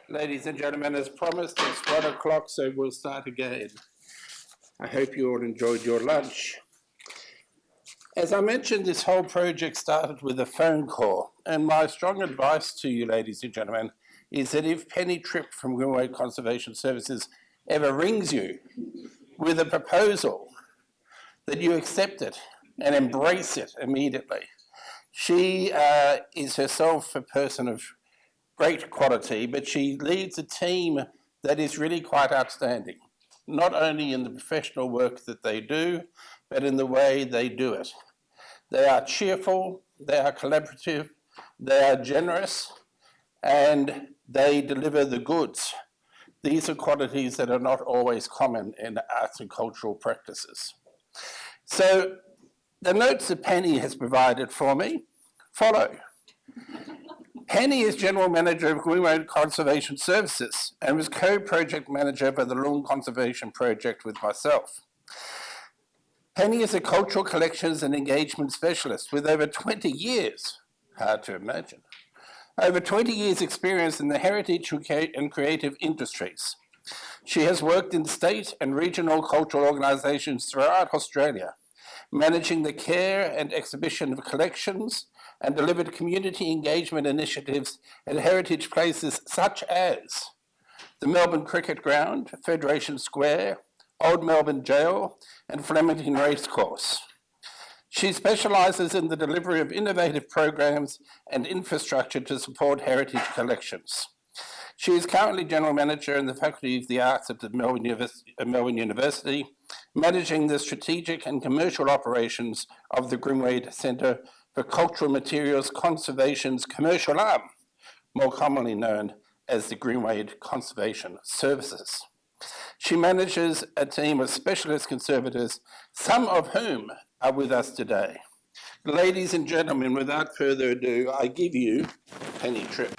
Ladies and gentlemen, as promised, it's 1 o'clock, so we'll start again. I hope you all enjoyed your lunch. As I mentioned, this whole project started with a phone call, and my strong advice to you, ladies and gentlemen, is that if Penny Tripp from Greenway Conservation Services ever rings you with a proposal, that you accept it and embrace it immediately. She is herself a person of great quality, but she leads a team that is really quite outstanding, not only in the professional work that they do, but in the way they do it. They are cheerful, they are collaborative, they are generous, and they deliver the goods. These are qualities that are not always common in arts and cultural practices. So the notes that Penny has provided for me follow. Penny is General Manager of Greenway Conservation Services and was co-project manager for the Loong Conservation Project with myself. Penny is a cultural collections and engagement specialist with over 20 years, hard to imagine, over 20 years experience in the heritage and creative industries. She has worked in state and regional cultural organisations throughout Australia, managing the care and exhibition of collections and delivered community engagement initiatives at heritage places such as the Melbourne Cricket Ground, Federation Square, Old Melbourne Jail, and Flemington Racecourse. She specialises in the delivery of innovative programs and infrastructure to support heritage collections. She is currently General Manager in the Faculty of the Arts at the Melbourne University, managing the strategic and commercial operations of the Greenway Centre for Cultural Materials Conservation's commercial arm, more commonly known as the Greenway Conservation Services. She manages a team of specialist conservators, some of whom are with us today. Ladies and gentlemen, without further ado, I give you Penny Tripp.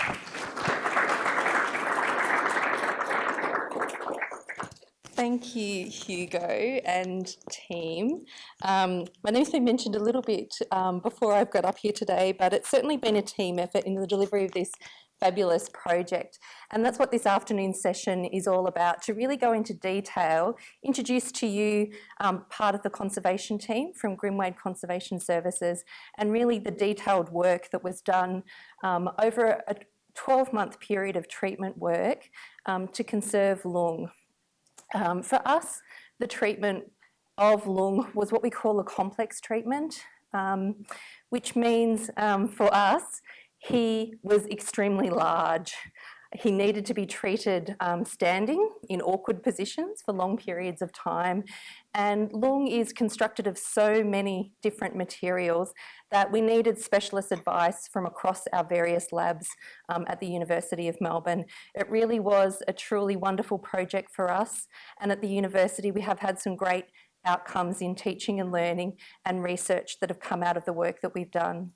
Thank you, Hugo and team. My name's been mentioned a little bit before I've got up here today, but it's certainly been a team effort in the delivery of this fabulous project. And that's what this afternoon session is all about, to really go into detail, introduce to you part of the conservation team from Greenway Conservation Services, and really the detailed work that was done over a 12-month period of treatment work to conserve Loong. For us, the treatment of Loong was what we call a complex treatment, which means for us, he was extremely large. He needed to be treated standing in awkward positions for long periods of time. And Loong is constructed of so many different materials that we needed specialist advice from across our various labs at the University of Melbourne. It really was a truly wonderful project for us. And at the university, we have had some great outcomes in teaching and learning and research that have come out of the work that we've done.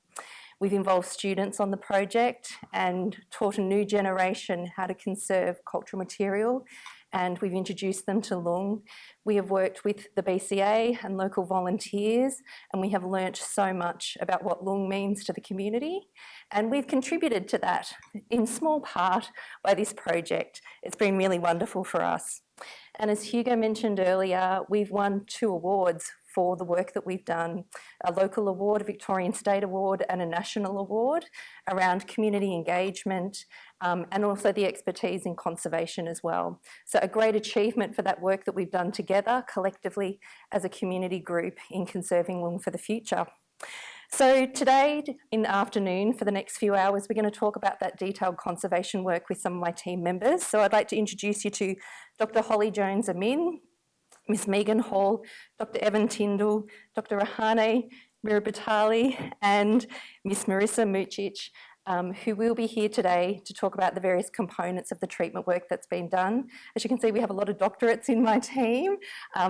We've involved students on the project and taught a new generation how to conserve cultural material, and we've introduced them to Loong. We have worked with the BCA and local volunteers, and we have learnt so much about what Loong means to the community, and we've contributed to that in small part by this project. It's been really wonderful for us. And as Hugo mentioned earlier, we've won 2 awards for the work that we've done, a local award, a Victorian State Award, and a national award around community engagement and also the expertise in conservation as well. So a great achievement for that work that we've done together collectively as a community group in conserving Loong for the future. So today in the afternoon, for the next few hours, we're going to talk about that detailed conservation work with some of my team members. So I'd like to introduce you to Dr. Holly Jones-Amin, Miss Megan Hall, Dr. Evan Tyndall, Dr. Rahane Mirabatali, and Miss Marissa Mucic, who will be here today to talk about the various components of the treatment work that's been done. As you can see, we have a lot of doctorates in my team.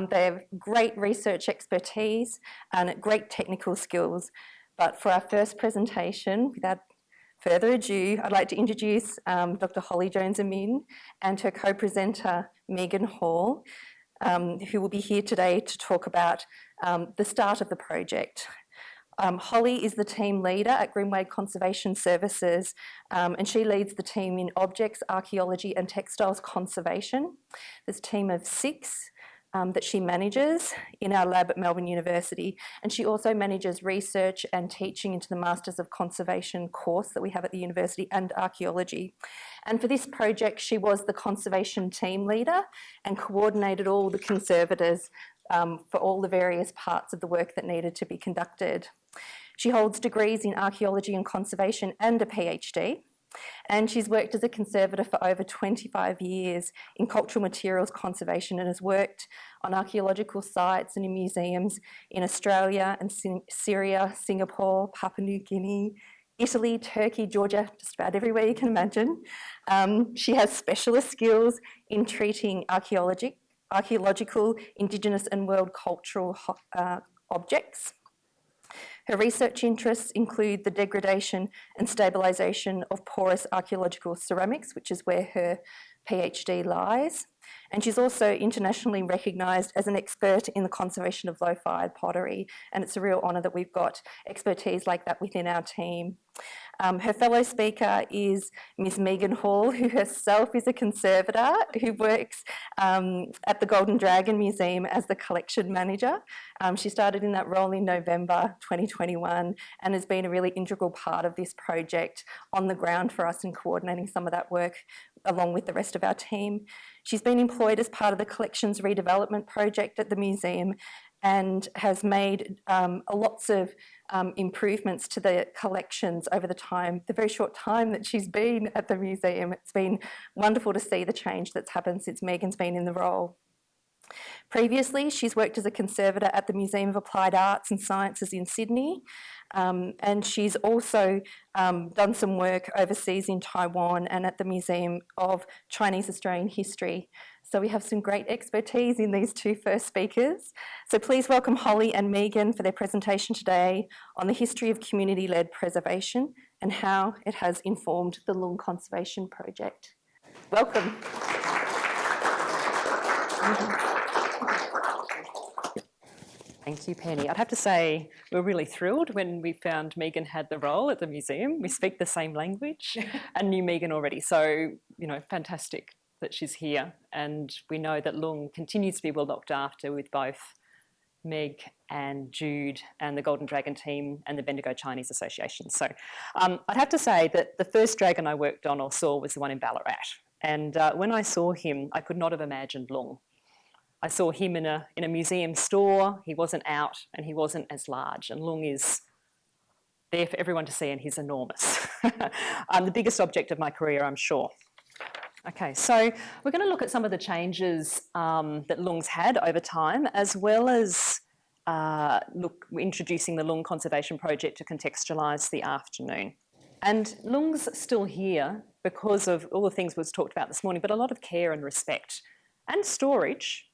They have great research expertise and great technical skills. But for our first presentation, without further ado, I'd like to introduce Dr. Holly Jones-Amin and her co-presenter, Megan Hall, who will be here today to talk about the start of the project. Holly is the team leader at Greenway Conservation Services, and she leads the team in objects, archaeology and textiles conservation. There's a team of 6 that she manages in our lab at Melbourne University, and she also manages research and teaching into the Masters of Conservation course that we have at the university, and archaeology. And for this project, she was the conservation team leader and coordinated all the conservators for all the various parts of the work that needed to be conducted. She holds degrees in archaeology and conservation and a PhD, and she's worked as a conservator for over 25 years in cultural materials conservation, and has worked on archaeological sites and in museums in Australia and Syria, Singapore, Papua New Guinea, Italy, Turkey, Georgia, just about everywhere you can imagine. She has specialist skills in treating archaeological, Indigenous and world cultural objects. Her research interests include the degradation and stabilisation of porous archaeological ceramics, which is where her PhD lies. And she's also internationally recognised as an expert in the conservation of low-fired pottery, and it's a real honour that we've got expertise like that within our team. Her fellow speaker is Ms Megan Hall, who herself is a conservator who works at the Golden Dragon Museum as the collection manager. She started in that role in November 2021 and has been a really integral part of this project on the ground for us and coordinating some of that work along with the rest of our team. She's been employed as part of the collections redevelopment project at the museum and has made lots of improvements to the collections over the very short time that she's been at the museum. It's been wonderful to see the change that's happened since Megan's been in the role. Previously, she's worked as a conservator at the Museum of Applied Arts and Sciences in Sydney, and she's also done some work overseas in Taiwan and at the Museum of Chinese Australian History. So we have some great expertise in these 2 first speakers. So please welcome Holly and Megan for their presentation today on the history of community-led preservation and how it has informed the Loong Conservation Project. Welcome. Thank you, Penny. I'd have to say we're really thrilled when we found Megan had the role at the museum. We speak the same language and knew Megan already. So, fantastic that she's here. And we know that Loong continues to be well looked after with both Meg and Jude and the Golden Dragon team and the Bendigo Chinese Association. So I'd have to say that the first dragon I worked on or saw was the one in Ballarat. And when I saw him, I could not have imagined Loong. I saw him in a museum store. He wasn't out and he wasn't as large. And Loong is there for everyone to see, and he's enormous. The biggest object of my career, I'm sure. Okay, so we're going to look at some of the changes that Loong's had over time, as well as introducing the Loong Conservation Project to contextualise the afternoon. And Loong's still here because of all the things we've talked about this morning, but a lot of care and respect and storage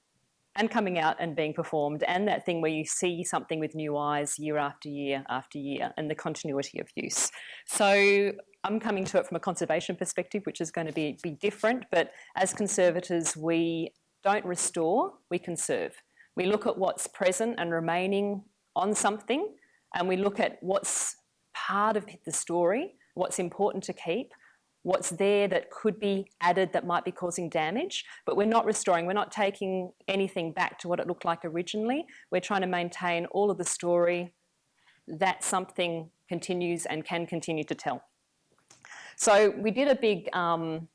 and coming out and being performed, and that thing where you see something with new eyes year after year after year, and the continuity of use. So I'm coming to it from a conservation perspective, which is going to be different, but as conservators, we don't restore, we conserve. We look at what's present and remaining on something, and we look at what's part of the story, what's important to keep, what's there that could be added that might be causing damage, but we're not restoring, we're not taking anything back to what it looked like originally. We're trying to maintain all of the story that something continues and can continue to tell. So we did a big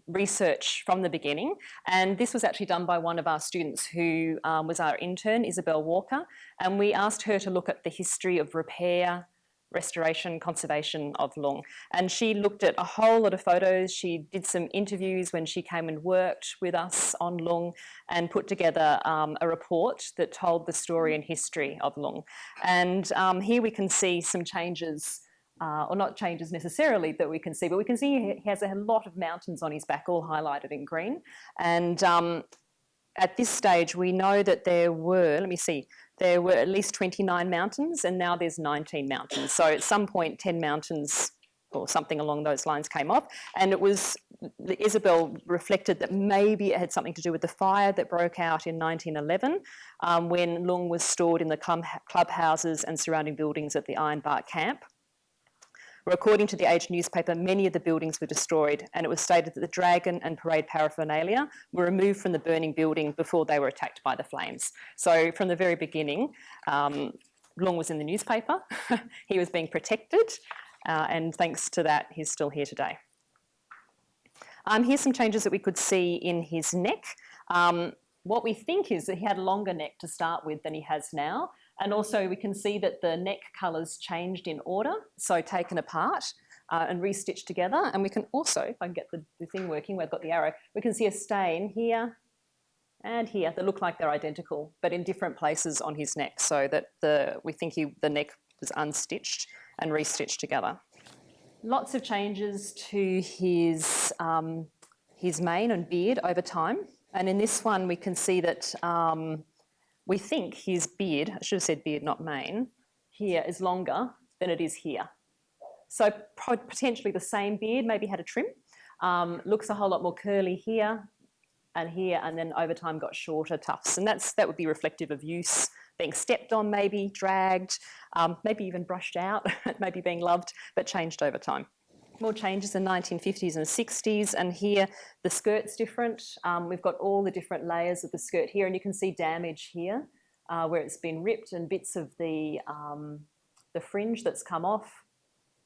research from the beginning, and this was actually done by one of our students who was our intern, Isabel Walker, and we asked her to look at the history of repair, restoration, conservation of Loong. And she looked at a whole lot of photos. She did some interviews when she came and worked with us on Loong and put together a report that told the story and history of Loong. And here we can see some changes, or not changes necessarily that we can see, but we can see he has a lot of mountains on his back, all highlighted in green. And at this stage, we know that there were at least 29 mountains, and now there's 19 mountains. So at some point, 10 mountains or something along those lines came off. And it was, Isabel reflected that maybe it had something to do with the fire that broke out in 1911 when Loong was stored in the clubhouses and surrounding buildings at the Ironbark camp. Where according to the Age newspaper, many of the buildings were destroyed, and it was stated that the dragon and parade paraphernalia were removed from the burning building before they were attacked by the flames. So from the very beginning, Loong was in the newspaper, he was being protected, and thanks to that, he's still here today. Here's some changes that we could see in his neck. What we think is that he had a longer neck to start with than he has now. And also we can see that the neck colours changed in order, so taken apart and restitched together. And we can also, if I can get the thing working, where I've got the arrow, we can see a stain here and here that look like they're identical, but in different places on his neck, so that we think the neck was unstitched and restitched together. Lots of changes to his mane and beard over time. And in this one, we can see that we think his beard, I should have said beard, not mane, here is longer than it is here. So potentially the same beard, maybe had a trim, looks a whole lot more curly here, and then over time got shorter tufts. And that would be reflective of use, being stepped on maybe, dragged, maybe even brushed out, maybe being loved, but changed over time. More changes in the 1950s and 60s, and here the skirt's different. We've got all the different layers of the skirt here, and you can see damage here where it's been ripped and bits of the fringe that's come off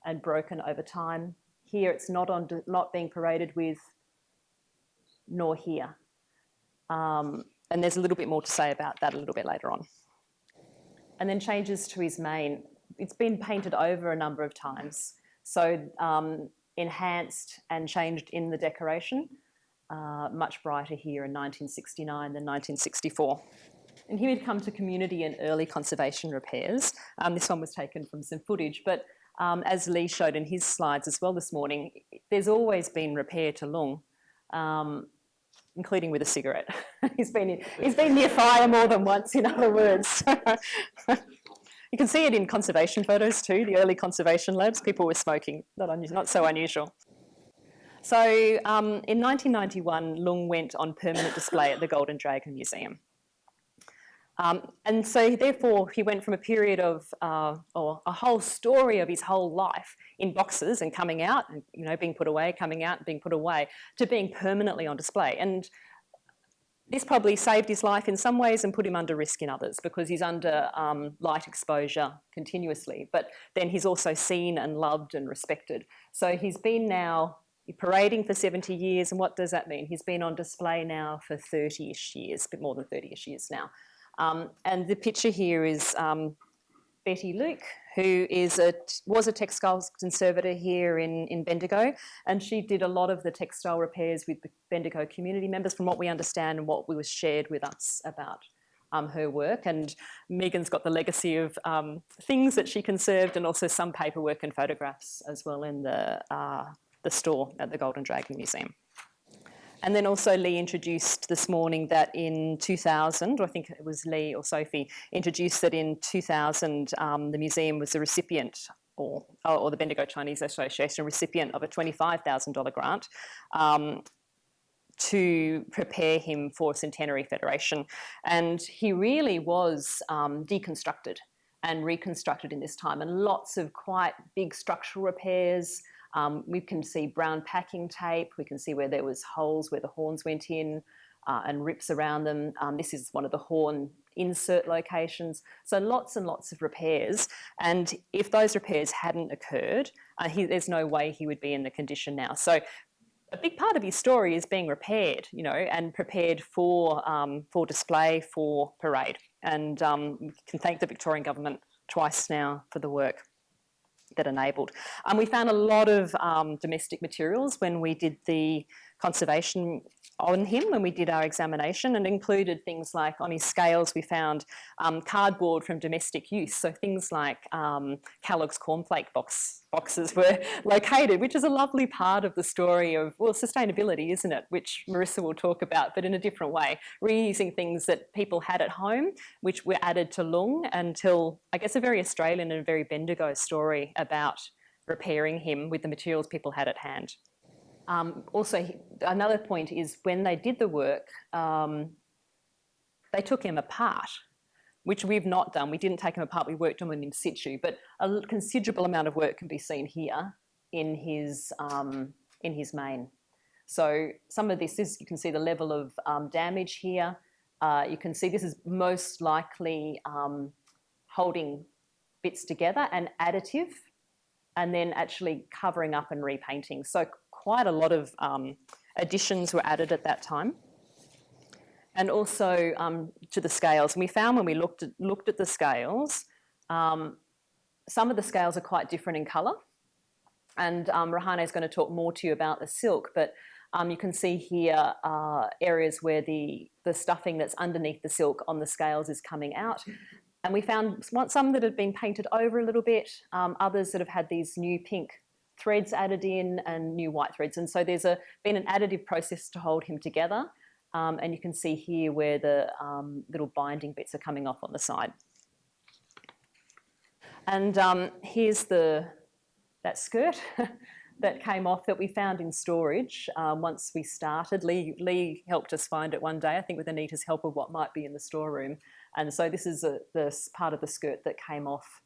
and broken over time. Here it's not being paraded with, nor here. And there's a little bit more to say about that a little bit later on. And then changes to his mane. It's been painted over a number of times. So enhanced and changed in the decoration, much brighter here in 1969 than 1964. And here we'd come to community and early conservation repairs. This one was taken from some footage, but as Lee showed in his slides as well this morning, there's always been repair to Loong, including with a cigarette. He's been near fire more than once, in other words. You can see it in conservation photos too, the early conservation labs, people were smoking, not so unusual. So in 1991, Loong went on permanent display at the Golden Dragon Museum. And so therefore he went from a period of, or a whole story of his whole life in boxes and coming out and being put away, coming out and being put away, to being permanently on display. And this probably saved his life in some ways and put him under risk in others, because he's under light exposure continuously. But then he's also seen and loved and respected. So he's been now parading for 70 years. And what does that mean? He's been on display now for 30-ish years, a bit more than 30-ish years now. And the picture here is Betty Luke, who was a textiles conservator here in Bendigo, and she did a lot of the textile repairs with the Bendigo community members, from what we understand and what was shared with us about her work. And Megan's got the legacy of things that she conserved, and also some paperwork and photographs as well in the store at the Golden Dragon Museum. And then also Lee introduced this morning that in 2000, or I think it was Lee or Sophie, introduced that in 2000 the museum was the recipient, or the Bendigo Chinese Association recipient of a $25,000 grant to prepare him for Centenary Federation. And he really was deconstructed and reconstructed in this time, and lots of quite big structural repairs. We can see brown packing tape. We can see where there was holes where the horns went in and rips around them. This is one of the horn insert locations. So lots and lots of repairs. And if those repairs hadn't occurred, there's no way he would be in the condition now. So a big part of his story is being repaired, and prepared for display, for parade. And we can thank the Victorian government twice now for the work that enabled. We found a lot of domestic materials when we did the conservation on him, when we did our examination, and included things like, on his scales we found cardboard from domestic use, so things like Kellogg's cornflake boxes were located, which is a lovely part of the story of, well, sustainability, isn't it, which Marissa will talk about, but in a different way, reusing things that people had at home, which were added to Loong, until, I guess, a very Australian and a very Bendigo story about repairing him with the materials people had at hand. Also, another point is when they did the work, they took him apart, which we've not done. We didn't take him apart, we worked on him in situ, but a considerable amount of work can be seen here in his mane. So some of this is, you can see the level of damage here. You can see this is most likely holding bits together and additive, and then actually covering up and repainting. So quite a lot of additions were added at that time. And also to the scales. And we found when we looked at the scales, some of the scales are quite different in colour. And Rahane is going to talk more to you about the silk, but you can see here areas where the stuffing that's underneath the silk on the scales is coming out. And we found some that had been painted over a little bit, others that have had these new pink threads added in and new white threads. And so there's been an additive process to hold him together. And you can see here where the little binding bits are coming off on the side. And here's that skirt that came off that we found in storage once we started. Lee helped us find it one day, I think with Anita's help, of what might be in the storeroom. And so this is the part of the skirt that came off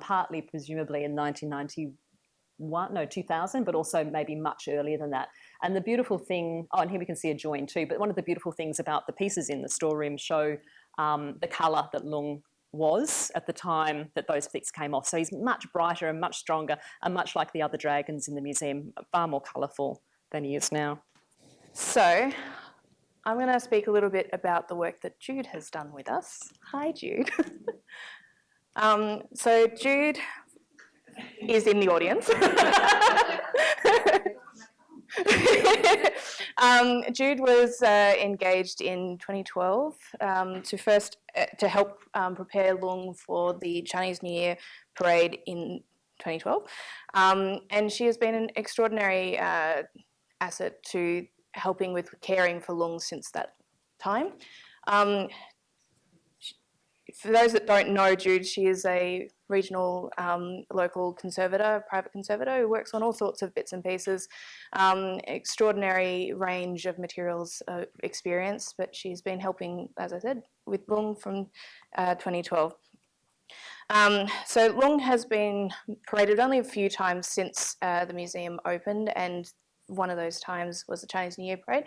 partly presumably in 2000, but also maybe much earlier than that. And the beautiful thing, and here we can see a join too, but one of the beautiful things about the pieces in the storeroom show the colour that Loong was at the time that those bits came off. So he's much brighter and much stronger, and much like the other dragons in the museum, far more colourful than he is now. So I'm going to speak a little bit about the work that Jude has done with us. Hi, Jude. So Jude is in the audience. Jude was engaged in 2012 to help prepare Loong for the Chinese New Year parade in 2012, and she has been an extraordinary asset to helping with caring for Loong since that time. For those that don't know Jude, she is a regional local conservator, private conservator, who works on all sorts of bits and pieces, extraordinary range of materials experience, but she's been helping, as I said, with Loong from 2012. So Loong has been paraded only a few times since the museum opened, and one of those times was the Chinese New Year parade.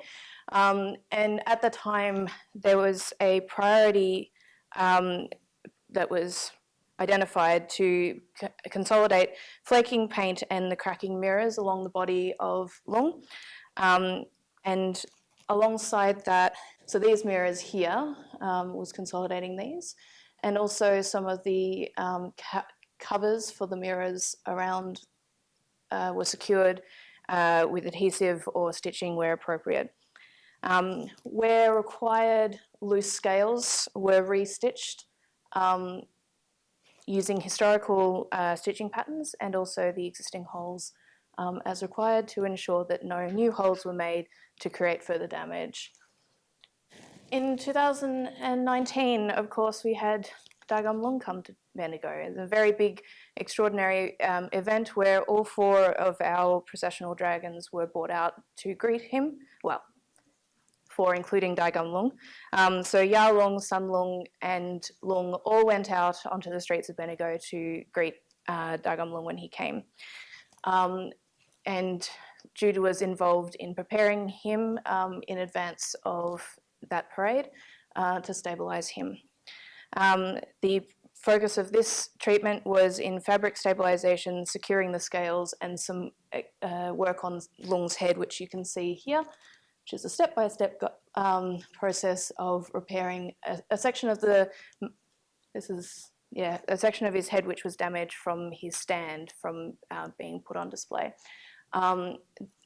And at the time, there was a priority that was identified to consolidate flaking paint and the cracking mirrors along the body of Loong. And alongside that, so these mirrors here was consolidating these, and also some of the covers for the mirrors around were secured with adhesive or stitching where appropriate. Where required, loose scales were restitched using historical stitching patterns, and also the existing holes as required to ensure that no new holes were made to create further damage. In 2019, of course, we had Dagam Loong come to Bendigo. It's a very big, extraordinary event where all 4 of our processional dragons were brought out to greet him. Well, 4 including Dagam Loong. So Ya Loong, Sun Loong and Loong all went out onto the streets of Bendigo to greet Dagam Loong when he came. And Jude was involved in preparing him in advance of that parade to stabilise him. The focus of this treatment was in fabric stabilisation, securing the scales, and some work on Loong's head, which you can see here, which is a step-by-step process of repairing a section of a section of his head which was damaged from his stand from being put on display.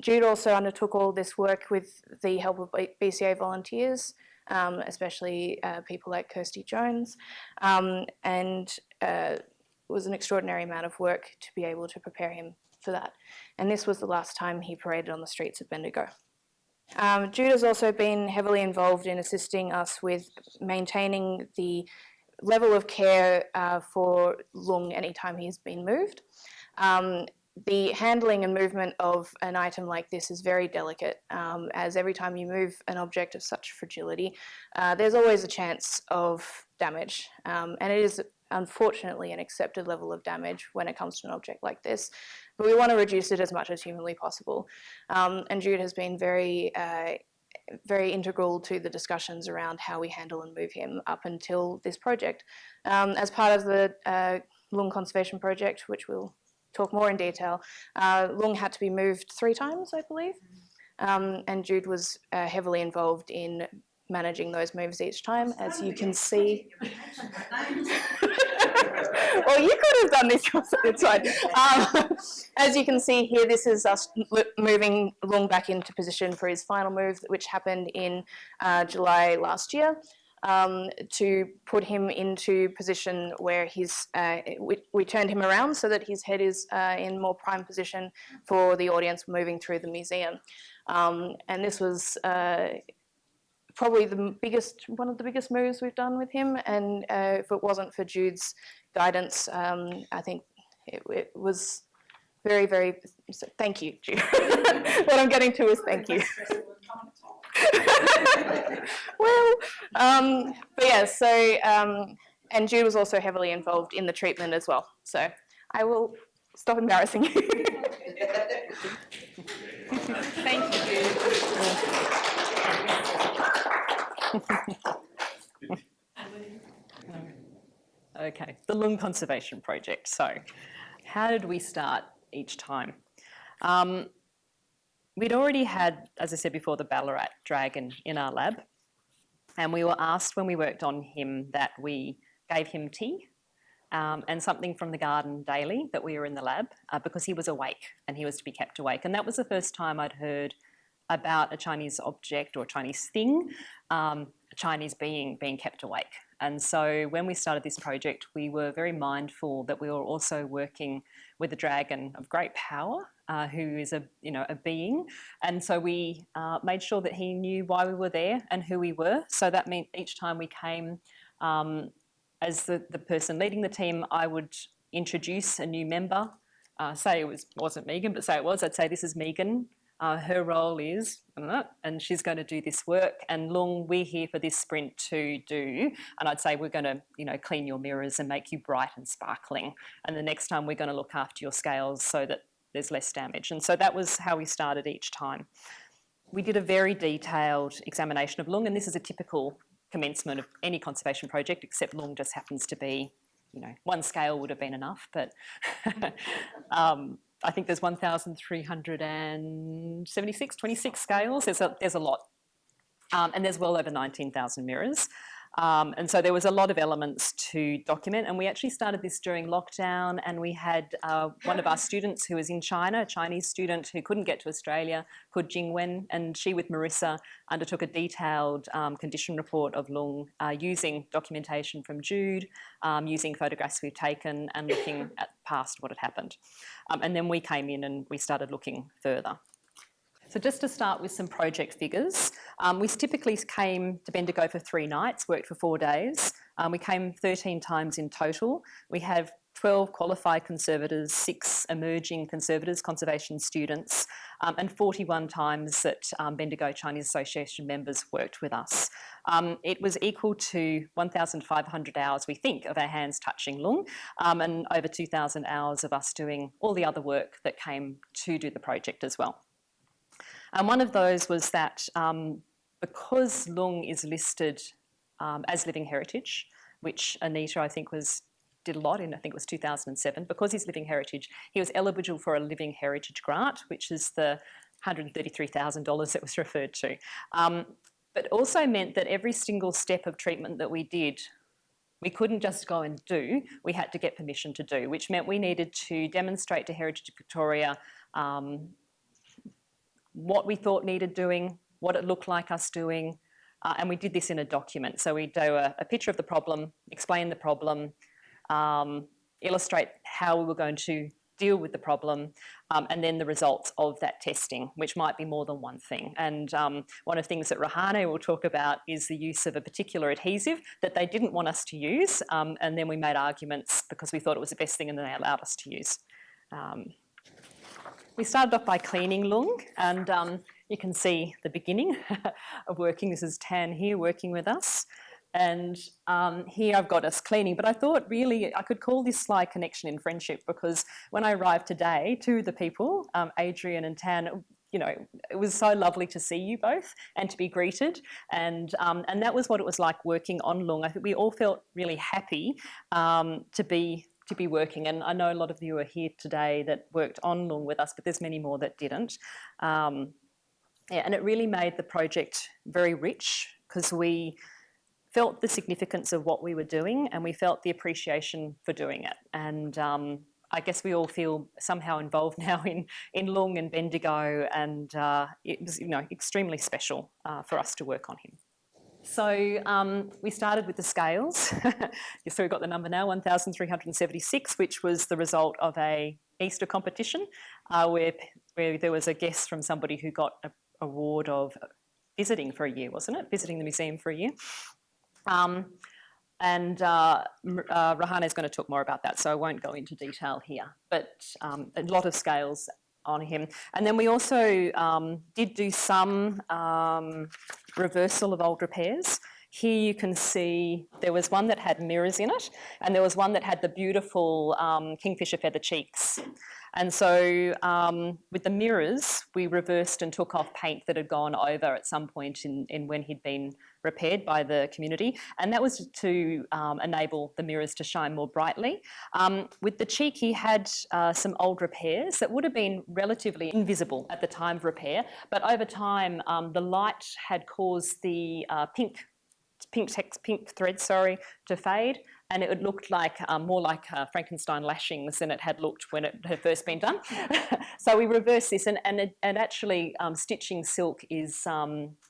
Jude also undertook all this work with the help of BCA volunteers, especially people like Kirsty Jones, and was an extraordinary amount of work to be able to prepare him for that. And this was the last time he paraded on the streets of Bendigo. Jude has also been heavily involved in assisting us with maintaining the level of care for Loong anytime he's been moved. the handling and movement of an item like this is very delicate, as every time you move an object of such fragility, there's always a chance of damage. And it is unfortunately an accepted level of damage when it comes to an object like this, but we want to reduce it as much as humanly possible. And Jude has been very integral to the discussions around how we handle and move him up until this project. As part of the Loong conservation project, which we'll talk more in detail, Loong had to be moved 3 times, I believe, and Jude was heavily involved in managing those moves each time, as you can see. Well, you could have done this yourself, it's fine. As you can see here, this is us moving Loong back into position for his final move, which happened in July last year, to put him into position where we turned him around so that his head is in more prime position for the audience moving through the museum. And this was probably one of the biggest moves we've done with him, and if it wasn't for Jude's guidance, I think it was very, very, thank you, Jude. What I'm getting to is thank you. Well, but yeah, so, and Jude was also heavily involved in the treatment as well. So I will stop embarrassing you. Thank you, Jude. Okay, the Loong Conservation Project. So how did we start each time? We'd already had, as I said before, the Ballarat dragon in our lab, and we were asked when we worked on him that we gave him tea and something from the garden daily that we were in the lab because he was awake and he was to be kept awake. And that was the first time I'd heard about a Chinese object or a Chinese thing, a Chinese being kept awake. And so when we started this project, we were very mindful that we were also working with a dragon of great power, who is a being. And so we made sure that he knew why we were there and who we were. So that meant each time we came, as the person leading the team, I would introduce a new member, say it wasn't Megan, but say it was, I'd say, this is Megan. Her role is, and she's going to do this work, and Loong, we're here for this sprint to do, and I'd say we're going to, clean your mirrors and make you bright and sparkling, and the next time we're going to look after your scales so that there's less damage. And so that was how we started each time. We did a very detailed examination of Loong, and this is a typical commencement of any conservation project, except Loong just happens to be, one scale would have been enough, but I think there's 26 scales. There's a lot. And there's well over 19,000 mirrors. And so there was a lot of elements to document. And we actually started this during lockdown, and we had one of our students who was in China, a Chinese student who couldn't get to Australia, called Jingwen, and she with Marissa undertook a detailed condition report of Loong using documentation from Jude, using photographs we've taken and looking at past what had happened. And then we came in and we started looking further. So just to start with some project figures, we typically came to Bendigo for 3 nights, worked for 4 days. We came 13 times in total. We have 12 qualified conservators, 6 emerging conservators, conservation students, and 41 times that Bendigo Chinese Association members worked with us. It was equal to 1,500 hours, we think, of our hands touching Loong, and over 2,000 hours of us doing all the other work that came to do the project as well. And one of those was that because Loong is listed as living heritage, which Anita, I think, did a lot in, I think it was 2007, because he's living heritage, he was eligible for a living heritage grant, which is the $133,000 that was referred to. But also meant that every single step of treatment that we did, we couldn't just go and do, we had to get permission to do, which meant we needed to demonstrate to Heritage Victoria what we thought needed doing, what it looked like us doing, and we did this in a document. So we do a picture of the problem, explain the problem, illustrate how we were going to deal with the problem, and then the results of that testing, which might be more than one thing. And one of the things that Rahane will talk about is the use of a particular adhesive that they didn't want us to use, and then we made arguments because we thought it was the best thing and then they allowed us to use. We started off by cleaning Loong, and you can see the beginning of working. This is Tan here working with us. And here I've got us cleaning, but I thought really I could call this like connection in friendship, because when I arrived today, two of the people, Adrian and Tan, you know, it was so lovely to see you both and to be greeted, and that was what it was like working on Loong. I think we all felt really happy to be working, and I know a lot of you are here today that worked on Loong with us, but there's many more that didn't. Yeah, and it really made the project very rich, because we felt the significance of what we were doing, and we felt the appreciation for doing it. And I guess we all feel somehow involved now in Loong and Bendigo, and it was, you know, extremely special for us to work on him. So we started with the scales. So we've got the number now, 1,376, which was the result of a Easter competition where there was a guest from somebody who got an award of visiting for a year, wasn't it? Visiting the museum for a year. Rahana is going to talk more about that, so I won't go into detail here, but a lot of scales on him. And then we also did do some reversal of old repairs. Here you can see there was one that had mirrors in it, and there was one that had the beautiful kingfisher feather cheeks. And so with the mirrors, we reversed and took off paint that had gone over at some point in when he'd been repaired by the community. And that was to enable the mirrors to shine more brightly. With the cheek, he had some old repairs that would have been relatively invisible at the time of repair. But over time, the light had caused the pink thread, to fade, and it looked like more like Frankenstein lashings than it had looked when it had first been done. So we reversed this, and actually stitching silk is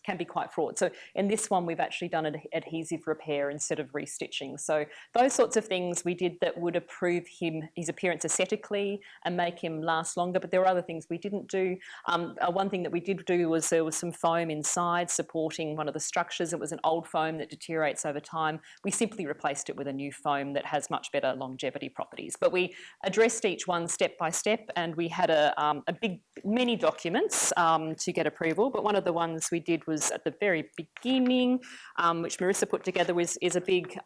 can be quite fraught. So in this one, we've actually done an adhesive repair instead of restitching. So those sorts of things we did that would improve his appearance aesthetically and make him last longer. But there were other things we didn't do. One thing that we did do was there was some foam inside supporting one of the structures. It was an old foam that deteriorates over time. We simply replaced it with a new foam that has much better longevity properties. But we addressed each one step by step, and we had many documents to get approval. But one of the ones we did was at the very beginning, which Marissa put together, is a big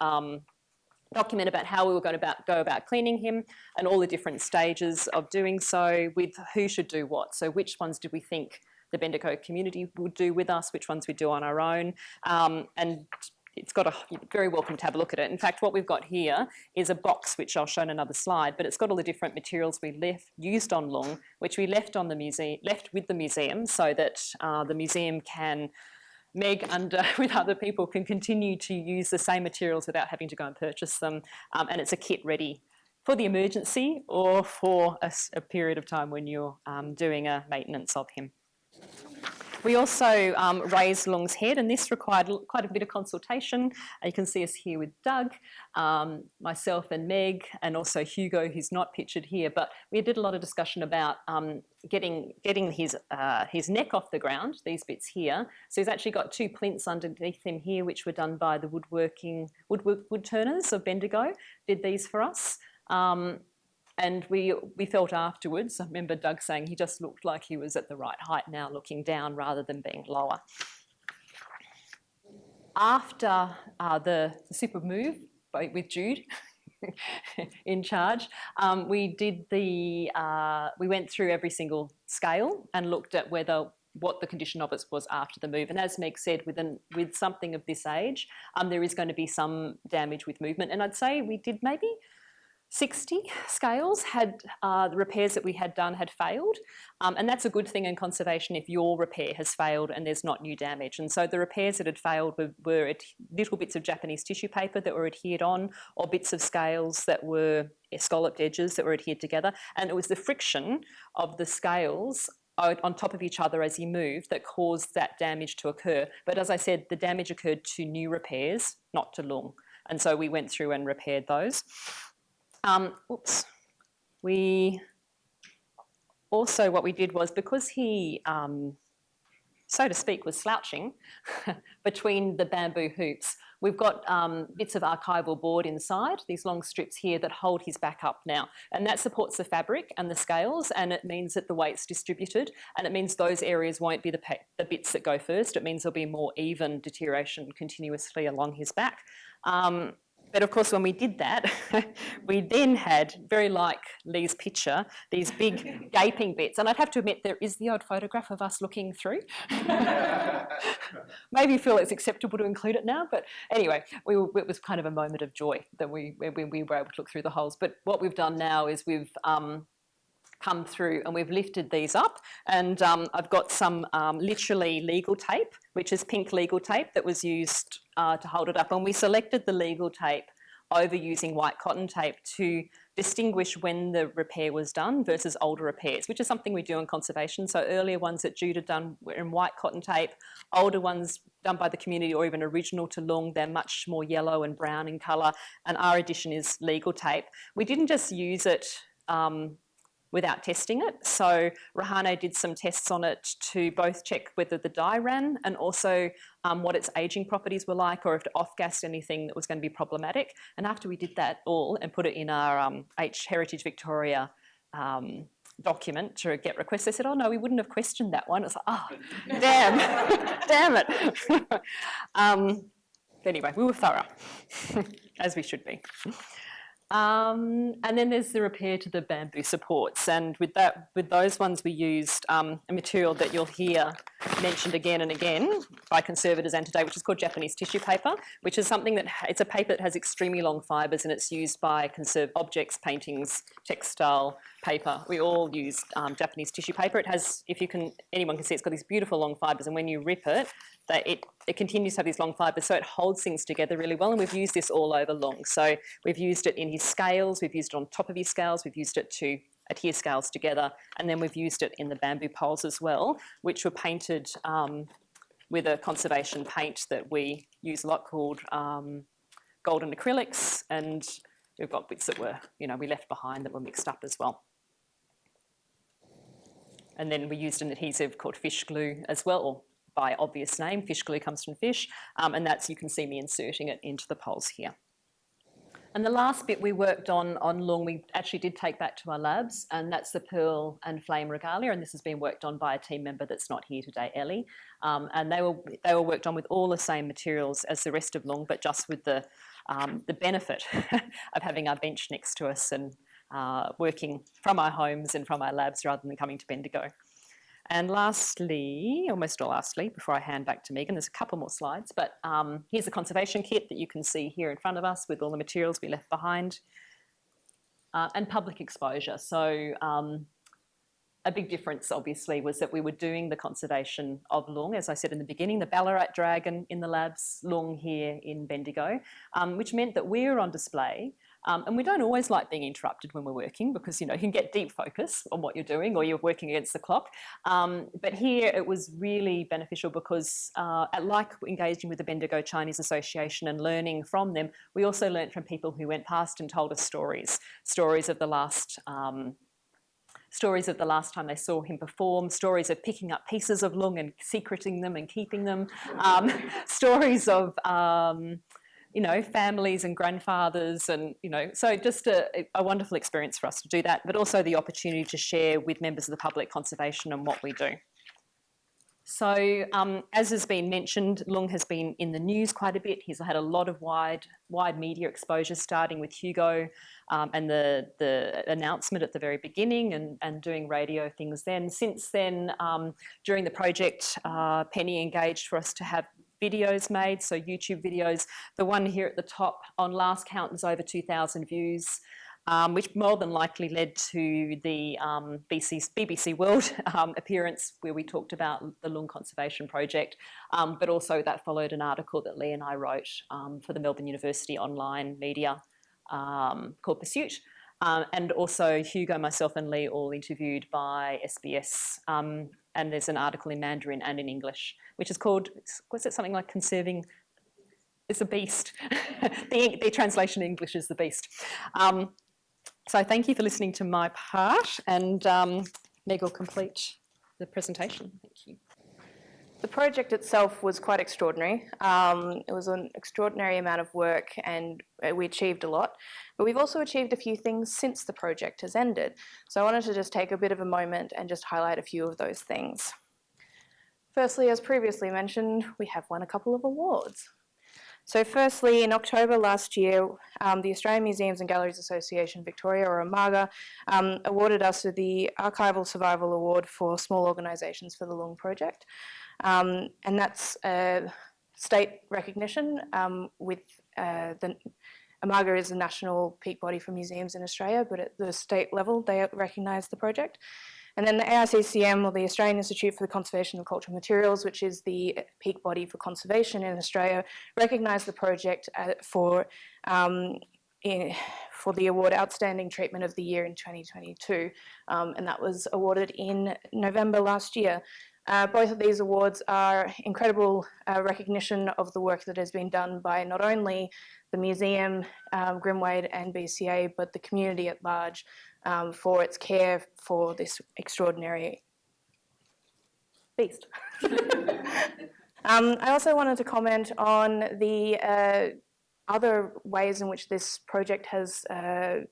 document about how we were going to go about cleaning him and all the different stages of doing so, with who should do what. So which ones did we think the Bendigo community would do with us, which ones we do on our own, and it's got you're very welcome to have a look at it. In fact, what we've got here is a box, which I'll show in another slide, but it's got all the different materials we used on Loong, which we left with the museum, so that the museum can, Meg and with other people, can continue to use the same materials without having to go and purchase them. And it's a kit ready for the emergency or for a period of time when you're doing a maintenance of him. We also raised Loong's head, and this required quite a bit of consultation. You can see us here with Doug, myself and Meg, and also Hugo, who's not pictured here. But we did a lot of discussion about getting his neck off the ground, these bits here. So he's actually got two plinths underneath him here, which were done by the wood turners of Bendigo, did these for us. And we felt afterwards, I remember Doug saying he just looked like he was at the right height now, looking down rather than being lower. After the super move with Jude in charge, we went through every single scale and looked at what the condition of it was after the move. And as Meg said, with something of this age, there is going to be some damage with movement. And I'd say we did maybe 60 scales the repairs that we had done had failed. And that's a good thing in conservation if your repair has failed and there's not new damage. And so the repairs that had failed were little bits of Japanese tissue paper that were adhered on, or bits of scales that were scalloped edges that were adhered together. And it was the friction of the scales on top of each other as he moved that caused that damage to occur. But as I said, the damage occurred to new repairs, not to Loong. And so we went through and repaired those. What we did was, because he, so to speak, was slouching between the bamboo hoops, We've got bits of archival board inside, these long strips here that hold his back up now. And that supports the fabric and the scales, and it means that the weight's distributed, and it means those areas won't be the bits that go first. It means there'll be more even deterioration continuously along his back. But of course, when we did that, we then had, very like Lee's picture, these big gaping bits. And I'd have to admit, there is the odd photograph of us looking through. Maybe you feel it's acceptable to include it now. But anyway, it was kind of a moment of joy that we were able to look through the holes. But what we've done now is we've come through and we've lifted these up, and I've got some literally legal tape, which is pink legal tape that was used to hold it up, and we selected the legal tape over using white cotton tape to distinguish when the repair was done versus older repairs, which is something we do in conservation. So earlier ones that Jude had done were in white cotton tape, older ones done by the community or even original to Loong, they're much more yellow and brown in colour, and our addition is legal tape. We didn't just use it without testing it. So Rahane did some tests on it to both check whether the dye ran and also what its ageing properties were like, or if it off-gassed anything that was going to be problematic. And after we did that all and put it in our Heritage Victoria document to get requests, they said, oh no, we wouldn't have questioned that one. It's like, oh, damn, damn it. Anyway, we were thorough, as we should be. And then there's the repair to the bamboo supports, and with those ones we used a material that you'll hear mentioned again and again by conservators and today, which is called Japanese tissue paper, which is something that it's a paper that has extremely long fibres, and it's used by objects, paintings, textile paper. We all use Japanese tissue paper. It has, anyone can see, it's got these beautiful long fibres, and when you rip it, it continues to have these long fibres, so it holds things together really well, and we've used this all over Loong. So we've used it in his scales, we've used it on top of his scales, we've used it to adhere scales together, and then we've used it in the bamboo poles as well, which were painted with a conservation paint that we use a lot called golden acrylics, and we've got bits that were, we left behind that were mixed up as well. And then we used an adhesive called fish glue as well, or by obvious name, fish glue comes from fish, and you can see me inserting it into the poles here. And the last bit we worked on Loong, we actually did take back to our labs, and that's the pearl and flame regalia, and this has been worked on by a team member that's not here today, Ellie. And they were worked on with all the same materials as the rest of Loong, but just with the benefit of having our bench next to us and working from our homes and from our labs rather than coming to Bendigo. And lastly, almost lastly, before I hand back to Megan, there's a couple more slides, but here's a conservation kit that you can see here in front of us with all the materials we left behind, and public exposure. So a big difference, obviously, was that we were doing the conservation of Loong, as I said in the beginning, the Ballarat dragon in the labs, Loong here in Bendigo, which meant that we're on display. And we don't always like being interrupted when we're working because, you can get deep focus on what you're doing or you're working against the clock. But here it was really beneficial because like engaging with the Bendigo Chinese Association and learning from them, we also learnt from people who went past and told us stories of the last time they saw him perform, stories of picking up pieces of Loong and secreting them and keeping them, stories of families and grandfathers, and so just a wonderful experience for us to do that, but also the opportunity to share with members of the public conservation and what we do. So as has been mentioned, Loong has been in the news quite a bit. He's had a lot of wide media exposure, starting with Hugo and the announcement at the very beginning and doing radio things then. Since then, during the project, Penny engaged for us to have videos made, so YouTube videos. The one here at the top on last count is over 2,000 views, which more than likely led to the BBC World appearance where we talked about the Loong Conservation Project, but also that followed an article that Lee and I wrote for the Melbourne University online media called Pursuit. And also Hugo, myself and Lee all interviewed by SBS, and there's an article in Mandarin and in English, which is called, was it something like Conserving, it's a beast. the translation in English is the beast. So thank you for listening to my part, and Meg will complete the presentation. Thank you. The project itself was quite extraordinary. It was an extraordinary amount of work and we achieved a lot, but we've also achieved a few things since the project has ended. So I wanted to just take a bit of a moment and just highlight a few of those things. Firstly, as previously mentioned, we have won a couple of awards. So firstly, in October last year, the Australian Museums and Galleries Association Victoria, or AMAGA, awarded us with the Archival Survival Award for Small Organisations for the Loong project. And that's a state recognition with the AMAGA is a national peak body for museums in Australia, but at the state level, they recognise the project. And then the AICCM, or the Australian Institute for the Conservation of Cultural Materials, which is the peak body for conservation in Australia, recognised the project for the award Outstanding Treatment of the Year in 2022, and that was awarded in November last year. Both of these awards are incredible recognition of the work that has been done by not only the museum, Grimwade and BCA, but the community at large for its care for this extraordinary beast. I also wanted to comment on the other ways in which this project has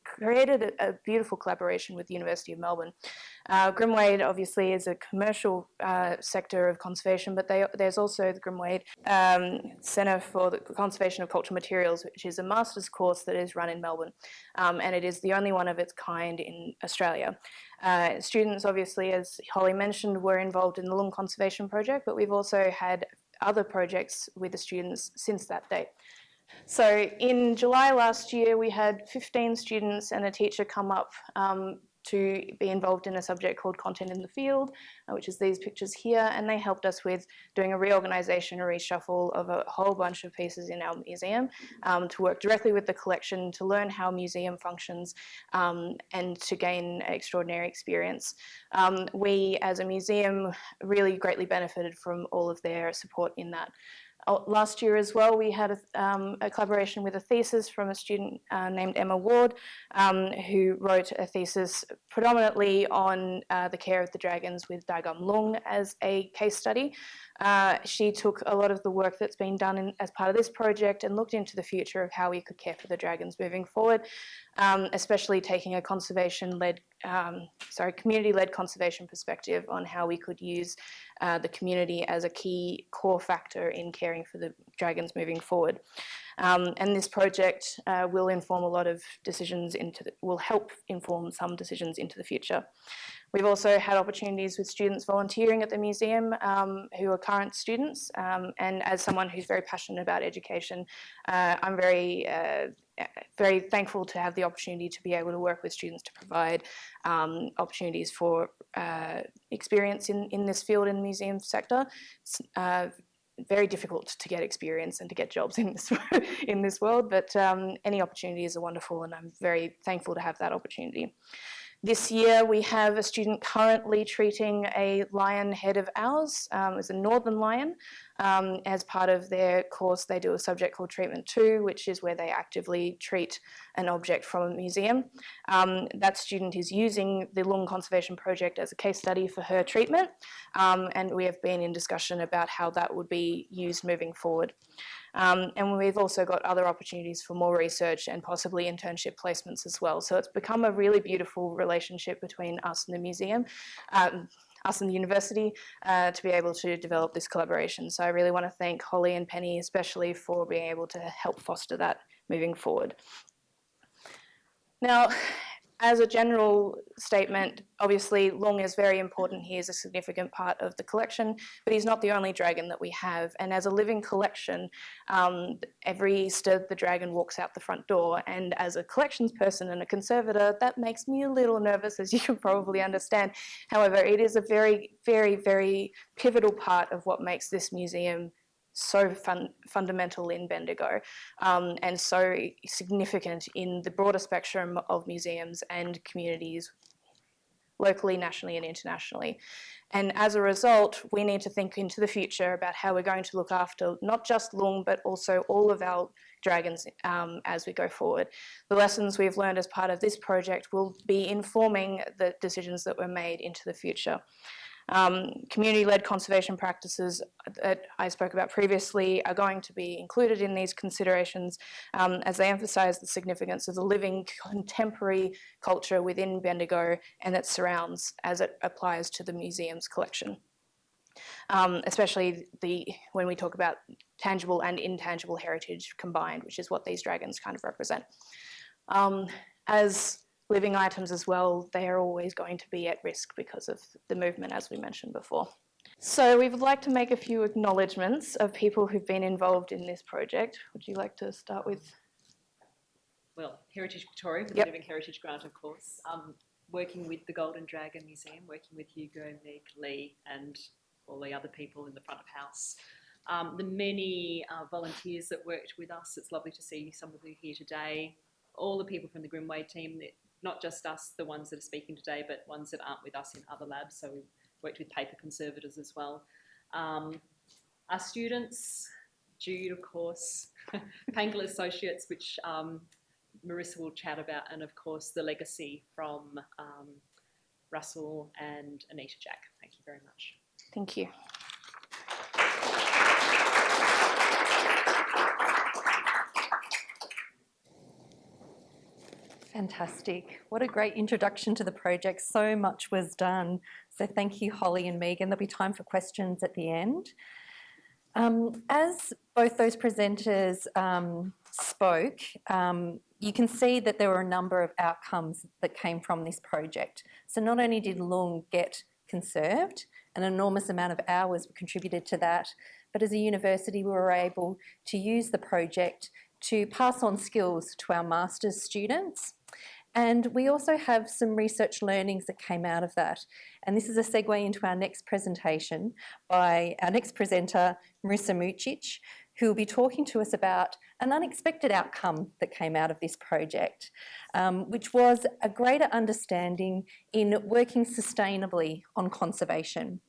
created a beautiful collaboration with the University of Melbourne. Grimwade obviously is a commercial sector of conservation, but there's also the Grimwade Centre for the Conservation of Cultural Materials, which is a master's course that is run in Melbourne, and it is the only one of its kind in Australia. Students, obviously, as Holly mentioned, were involved in the Loong Conservation Project, but we've also had other projects with the students since that date. So in July last year, we had 15 students and a teacher come up to be involved in a subject called Content in the Field, which is these pictures here, and they helped us with doing a reorganisation, a reshuffle of a whole bunch of pieces in our museum to work directly with the collection, to learn how museum functions and to gain extraordinary experience. We, as a museum, really greatly benefited from all of their support in that. Last year as well, we had a collaboration with a thesis from a student named Emma Ward, who wrote a thesis predominantly on the care of the dragons with Dagum Loong as a case study. She took a lot of the work that's been done as part of this project and looked into the future of how we could care for the dragons moving forward, especially taking a community-led conservation perspective on how we could use the community as a key core factor in caring for the dragons moving forward. And this project will inform a lot of decisions will help inform some decisions into the future. We've also had opportunities with students volunteering at the museum who are current students, and as someone who's very passionate about education, I'm very thankful to have the opportunity to be able to work with students to provide opportunities for experience in this field in the museum sector. It's very difficult to get experience and to get jobs in this world, but any opportunities are wonderful, and I'm very thankful to have that opportunity. This year we have a student currently treating a lion head of ours. It's a northern lion. As part of their course, they do a subject called Treatment 2, which is where they actively treat an object from a museum. That student is using the Loong Conservation Project as a case study for her treatment, and we have been in discussion about how that would be used moving forward. And we've also got other opportunities for more research and possibly internship placements as well. So it's become a really beautiful relationship between us and the museum, us and the university, to be able to develop this collaboration. So I really want to thank Holly and Penny especially for being able to help foster that moving forward. Now, as a general statement, obviously Loong is very important. He is a significant part of the collection, but he's not the only dragon that we have. And as a living collection, every Easter the dragon walks out the front door. And as a collections person and a conservator, that makes me a little nervous, as you can probably understand. However, it is a very, very, very pivotal part of what makes this museum so fundamental in Bendigo, and so significant in the broader spectrum of museums and communities locally, nationally and internationally. And as a result, we need to think into the future about how we're going to look after not just Loong, but also all of our dragons as we go forward. The lessons we've learned as part of this project will be informing the decisions that were made into the future. Community-led conservation practices that I spoke about previously are going to be included in these considerations as they emphasise the significance of the living contemporary culture within Bendigo and its surrounds as it applies to the museum's collection. Especially when we talk about tangible and intangible heritage combined, which is what these dragons kind of represent. As living items as well, they are always going to be at risk because of the movement, as we mentioned before. So we would like to make a few acknowledgements of people who've been involved in this project. Would you like to start with? Well, Heritage Victoria, for the Yep. Living Heritage Grant, of course. Working with the Golden Dragon Museum, working with Hugo, Meg, Lee, and all the other people in the front of house. The many volunteers that worked with us. It's lovely to see some of you here today. All the people from the Grimway team, not just us, the ones that are speaking today, but ones that aren't with us in other labs. So we worked with paper conservators as well. Our students, Jude, of course, Pangle Associates, which Marissa will chat about, and of course the legacy from Russell and Anita Jack. Thank you very much. Thank you. Fantastic. What a great introduction to the project. So much was done. So thank you, Holly and Megan. There'll be time for questions at the end. As both those presenters spoke, you can see that there were a number of outcomes that came from this project. So not only did Loong get conserved, an enormous amount of hours were contributed to that, but as a university we were able to use the project to pass on skills to our master's students. And we also have some research learnings that came out of that. And this is a segue into our next presentation by our next presenter, Marissa Mucic, who will be talking to us about an unexpected outcome that came out of this project, which was a greater understanding in working sustainably on conservation.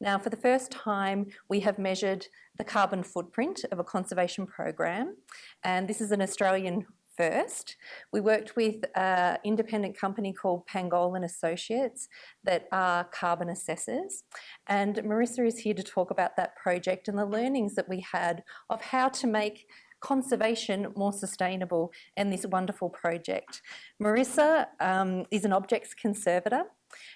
Now, for the first time, we have measured the carbon footprint of a conservation program, and this is an Australian first. We worked with an independent company called Pangolin Associates that are carbon assessors, and Marissa is here to talk about that project and the learnings that we had of how to make conservation more sustainable in this wonderful project. Marissa is an objects conservator.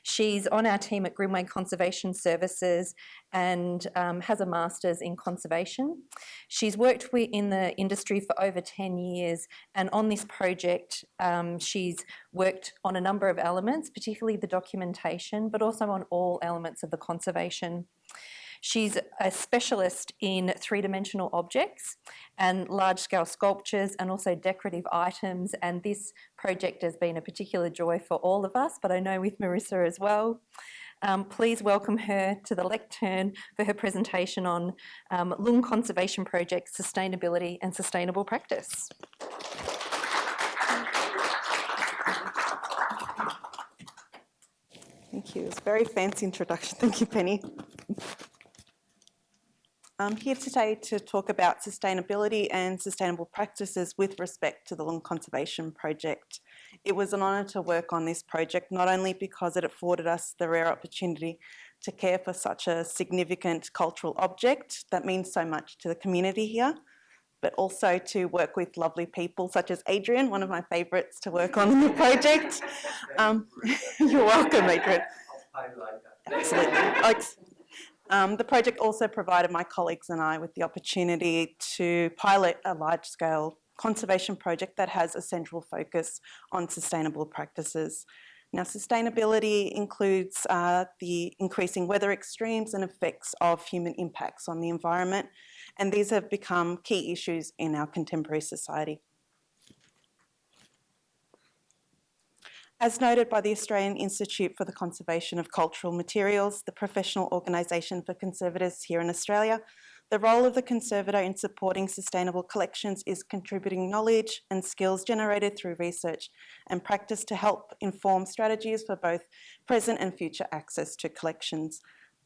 She's on our team at Grimway Conservation Services and has a master's in conservation. She's worked in the industry for over 10 years, and on this project she's worked on a number of elements, particularly the documentation, but also on all elements of the conservation. She's a specialist in three-dimensional objects and large-scale sculptures and also decorative items, and this project has been a particular joy for all of us, but I know with Marissa as well. Please welcome her to the lectern for her presentation on Loong Conservation Project, Sustainability and Sustainable Practice. Thank you. It's a very fancy introduction. Thank you, Penny. I'm here today to talk about sustainability and sustainable practices with respect to the Loong Conservation Project. It was an honour to work on this project, not only because it afforded us the rare opportunity to care for such a significant cultural object that means so much to the community here, but also to work with lovely people such as Adrian, one of my favourites to work on in the project. You're welcome, Adrian. Absolutely. The project also provided my colleagues and I with the opportunity to pilot a large-scale conservation project that has a central focus on sustainable practices. Now, sustainability includes the increasing weather extremes and effects of human impacts on the environment, and these have become key issues in our contemporary society. As noted by the Australian Institute for the Conservation of Cultural Materials, the professional organisation for conservators here in Australia, the role of the conservator in supporting sustainable collections is contributing knowledge and skills generated through research and practice to help inform strategies for both present and future access to collections.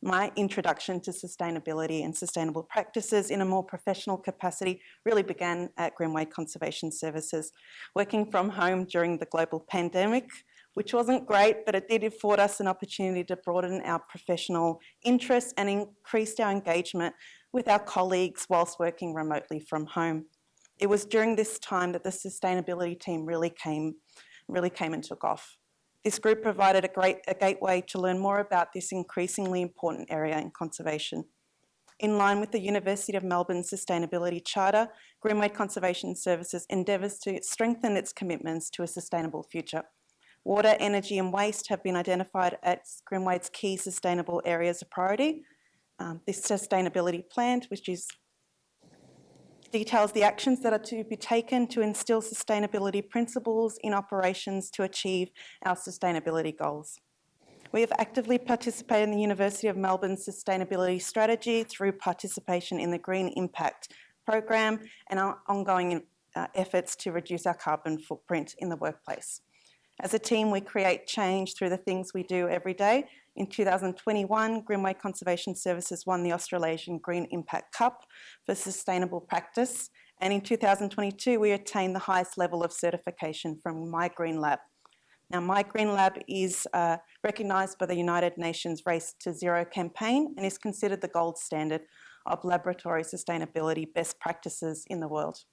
My introduction to sustainability and sustainable practices in a more professional capacity really began at Grimway Conservation Services. Working from home during the global pandemic, which wasn't great, but it did afford us an opportunity to broaden our professional interests and increased our engagement with our colleagues whilst working remotely from home. It was during this time that the sustainability team really came and took off. This group provided a gateway to learn more about this increasingly important area in conservation. In line with the University of Melbourne Sustainability Charter, Greenwade Conservation Services endeavours to strengthen its commitments to a sustainable future. Water, energy and waste have been identified as Greenwade's key sustainable areas of priority. This sustainability plan, which details the actions that are to be taken to instil sustainability principles in operations to achieve our sustainability goals. We have actively participated in the University of Melbourne's sustainability strategy through participation in the Green Impact program and our ongoing efforts to reduce our carbon footprint in the workplace. As a team, we create change through the things we do every day. In 2021, Greenwade Conservation Services won the Australasian Green Impact Cup for sustainable practice. And in 2022, we attained the highest level of certification from My Green Lab. Now, My Green Lab is recognised by the United Nations Race to Zero campaign and is considered the gold standard of laboratory sustainability best practices in the world.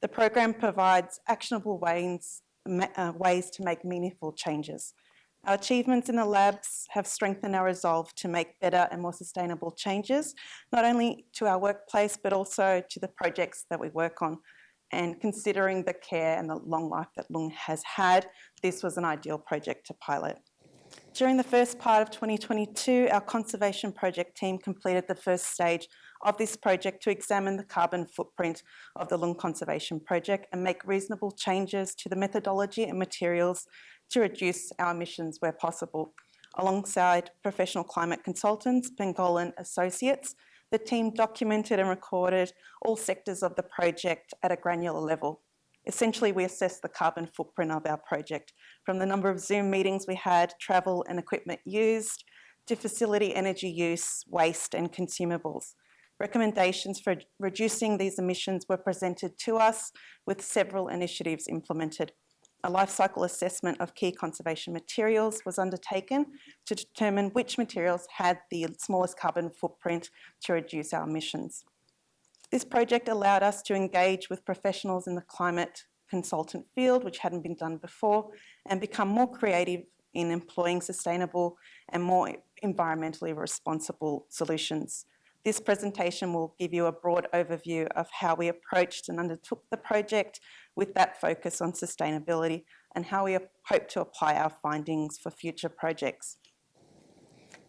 The program provides actionable ways to make meaningful changes. Our achievements in the labs have strengthened our resolve to make better and more sustainable changes, not only to our workplace, but also to the projects that we work on. And considering the care and the long life that Loong has had, this was an ideal project to pilot. During the first part of 2022, our conservation project team completed the first stage of this project to examine the carbon footprint of the Loong Conservation Project and make reasonable changes to the methodology and materials to reduce our emissions where possible. Alongside professional climate consultants, Bendigo and Associates, the team documented and recorded all sectors of the project at a granular level. Essentially, we assessed the carbon footprint of our project, from the number of Zoom meetings we had, travel and equipment used, to facility energy use, waste and consumables. Recommendations for reducing these emissions were presented to us, with several initiatives implemented. A life cycle assessment of key conservation materials was undertaken to determine which materials had the smallest carbon footprint to reduce our emissions. This project allowed us to engage with professionals in the climate consultant field, which hadn't been done before, and become more creative in employing sustainable and more environmentally responsible solutions. This presentation will give you a broad overview of how we approached and undertook the project with that focus on sustainability and how we hope to apply our findings for future projects.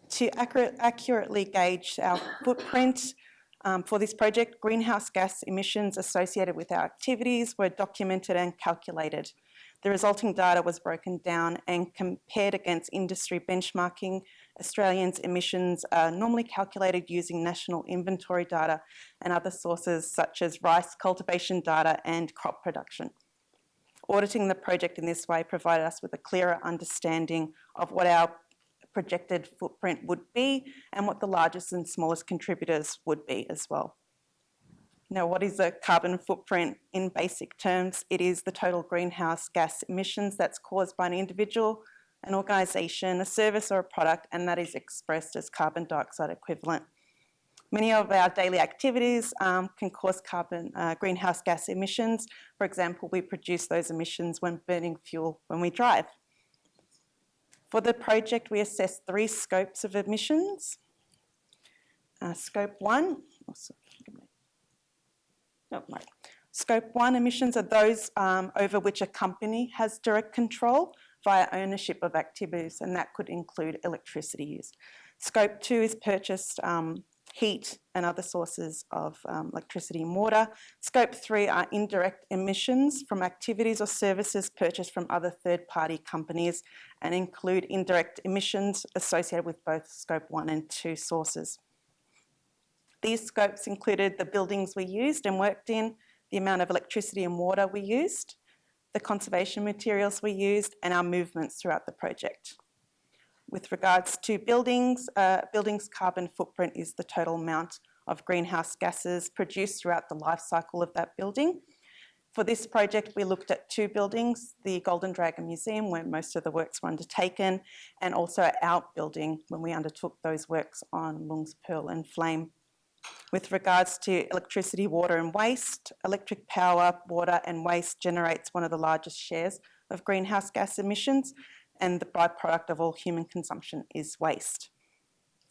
To accurately gauge our footprint for this project, greenhouse gas emissions associated with our activities were documented and calculated. The resulting data was broken down and compared against industry benchmarking. Australians' emissions are normally calculated using national inventory data and other sources such as rice cultivation data and crop production. Auditing the project in this way provided us with a clearer understanding of what our projected footprint would be and what the largest and smallest contributors would be as well. Now, what is a carbon footprint? In basic terms, it is the total greenhouse gas emissions that's caused by an individual, an organisation, a service or a product, and that is expressed as carbon dioxide equivalent. Many of our daily activities can cause greenhouse gas emissions. For example, we produce those emissions when burning fuel when we drive. For the project, we assessed 3 scopes of emissions. Scope 1 emissions are those over which a company has direct control via ownership of activities, and that could include electricity use. Scope 2 is purchased heat and other sources of electricity and water. Scope 3 are indirect emissions from activities or services purchased from other third-party companies and include indirect emissions associated with both Scope 1 and 2 sources. These scopes included the buildings we used and worked in, the amount of electricity and water we used, the conservation materials we used, and our movements throughout the project. With regards to buildings, buildings' carbon footprint is the total amount of greenhouse gases produced throughout the life cycle of that building. For this project, we looked at 2 buildings, the Golden Dragon Museum, where most of the works were undertaken, and also our building when we undertook those works on Loong's Pearl and Flame. With regards to electricity, water and waste, electric power, water and waste generates one of the largest shares of greenhouse gas emissions, and the byproduct of all human consumption is waste.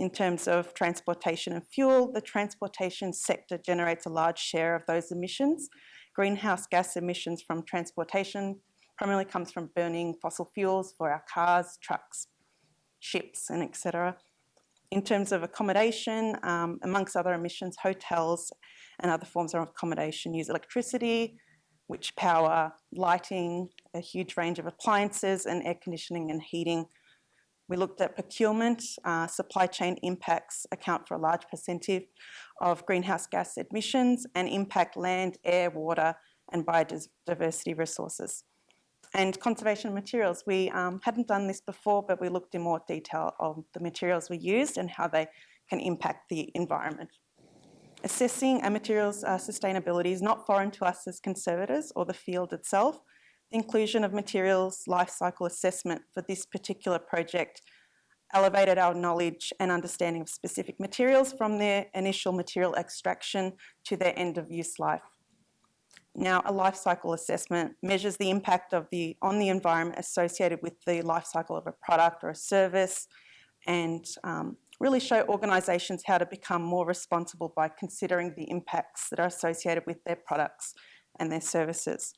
In terms of transportation and fuel, the transportation sector generates a large share of those emissions. Greenhouse gas emissions from transportation primarily comes from burning fossil fuels for our cars, trucks, ships, and etc. In terms of accommodation, amongst other emissions, hotels and other forms of accommodation use electricity, which power lighting, a huge range of appliances, and air conditioning and heating. We looked at procurement. Supply chain impacts account for a large percentage of greenhouse gas emissions and impact land, air, water, and biodiversity resources. And conservation materials. We hadn't done this before, but we looked in more detail on the materials we used and how they can impact the environment. Assessing a material's sustainability is not foreign to us as conservators or the field itself. The inclusion of materials life cycle assessment for this particular project elevated our knowledge and understanding of specific materials from their initial material extraction to their end of use life. Now, a life cycle assessment measures the impact on the environment associated with the life cycle of a product or a service, and really show organisations how to become more responsible by considering the impacts that are associated with their products and their services.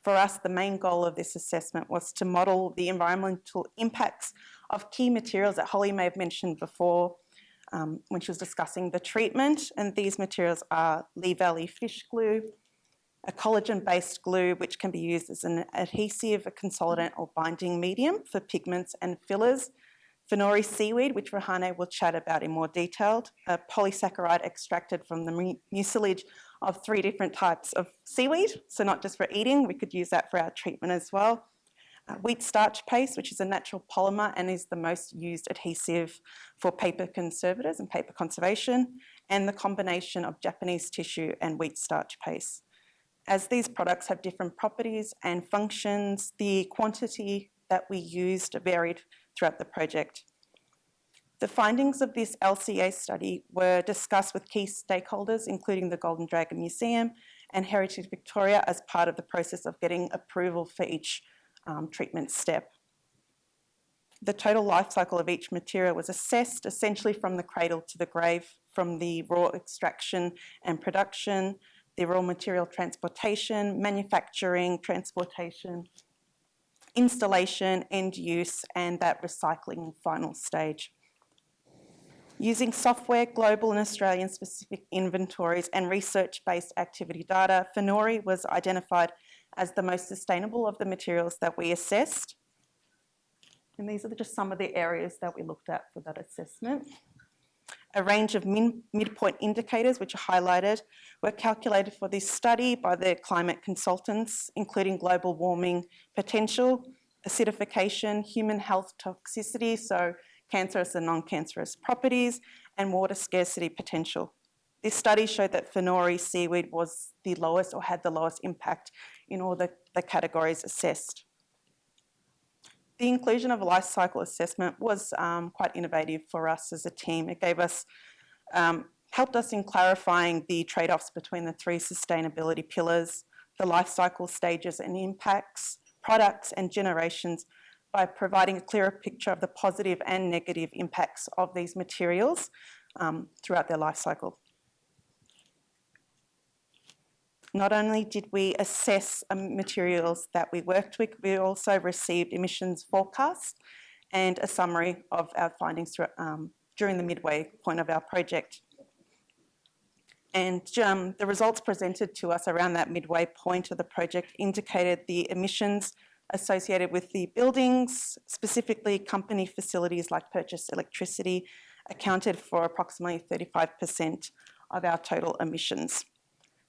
For us, the main goal of this assessment was to model the environmental impacts of key materials that Holly may have mentioned before when she was discussing the treatment, and these materials are Lee Valley fish glue, a collagen-based glue which can be used as an adhesive, a consolidant or binding medium for pigments and fillers, Fenori seaweed, which Rahane will chat about in more detail, a polysaccharide extracted from the mucilage of 3 different types of seaweed, so not just for eating, we could use that for our treatment as well. Wheat starch paste, which is a natural polymer and is the most used adhesive for paper conservators and paper conservation, and the combination of Japanese tissue and wheat starch paste. As these products have different properties and functions, the quantity that we used varied throughout the project. The findings of this LCA study were discussed with key stakeholders, including the Golden Dragon Museum and Heritage Victoria, as part of the process of getting approval for each treatment step. The total life cycle of each material was assessed essentially from the cradle to the grave, from the raw extraction and production, the raw material transportation, manufacturing, transportation, installation, end use, and that recycling final stage. Using software, global and Australian specific inventories and research-based activity data, Fenori was identified as the most sustainable of the materials that we assessed. And these are just some of the areas that we looked at for that assessment. A range of midpoint indicators, which are highlighted, were calculated for this study by the climate consultants, including global warming potential, acidification, human health toxicity, so cancerous and non-cancerous properties, and water scarcity potential. This study showed that Fenori seaweed was the lowest or had the lowest impact in all the categories assessed. The inclusion of a life cycle assessment was quite innovative for us as a team. It gave us, helped us in clarifying the trade-offs between the 3 sustainability pillars, the life cycle stages and impacts, products and generations, by providing a clearer picture of the positive and negative impacts of these materials throughout their life cycle. Not only did we assess materials that we worked with, we also received emissions forecasts and a summary of our findings during the midway point of our project. And the results presented to us around that midway point of the project indicated the emissions associated with the buildings, specifically company facilities like purchased electricity, accounted for approximately 35% of our total emissions.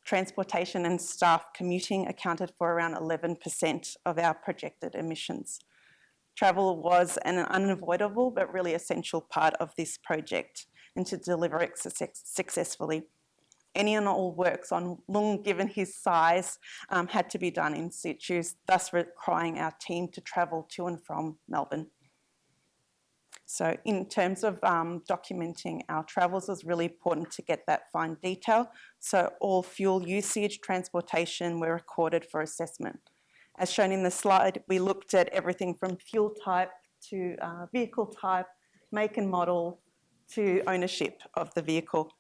Transportation and staff commuting accounted for around 11% of our projected emissions. Travel was an unavoidable but really essential part of this project and to deliver it successfully. any and all works on Loong, given his size, had to be done in situ, thus requiring our team to travel to and from Melbourne. So in terms of documenting our travels, it was really important to get that fine detail. So all fuel usage, transportation were recorded for assessment. As shown in the slide, we looked at everything from fuel type to vehicle type, make and model, to ownership of the vehicle.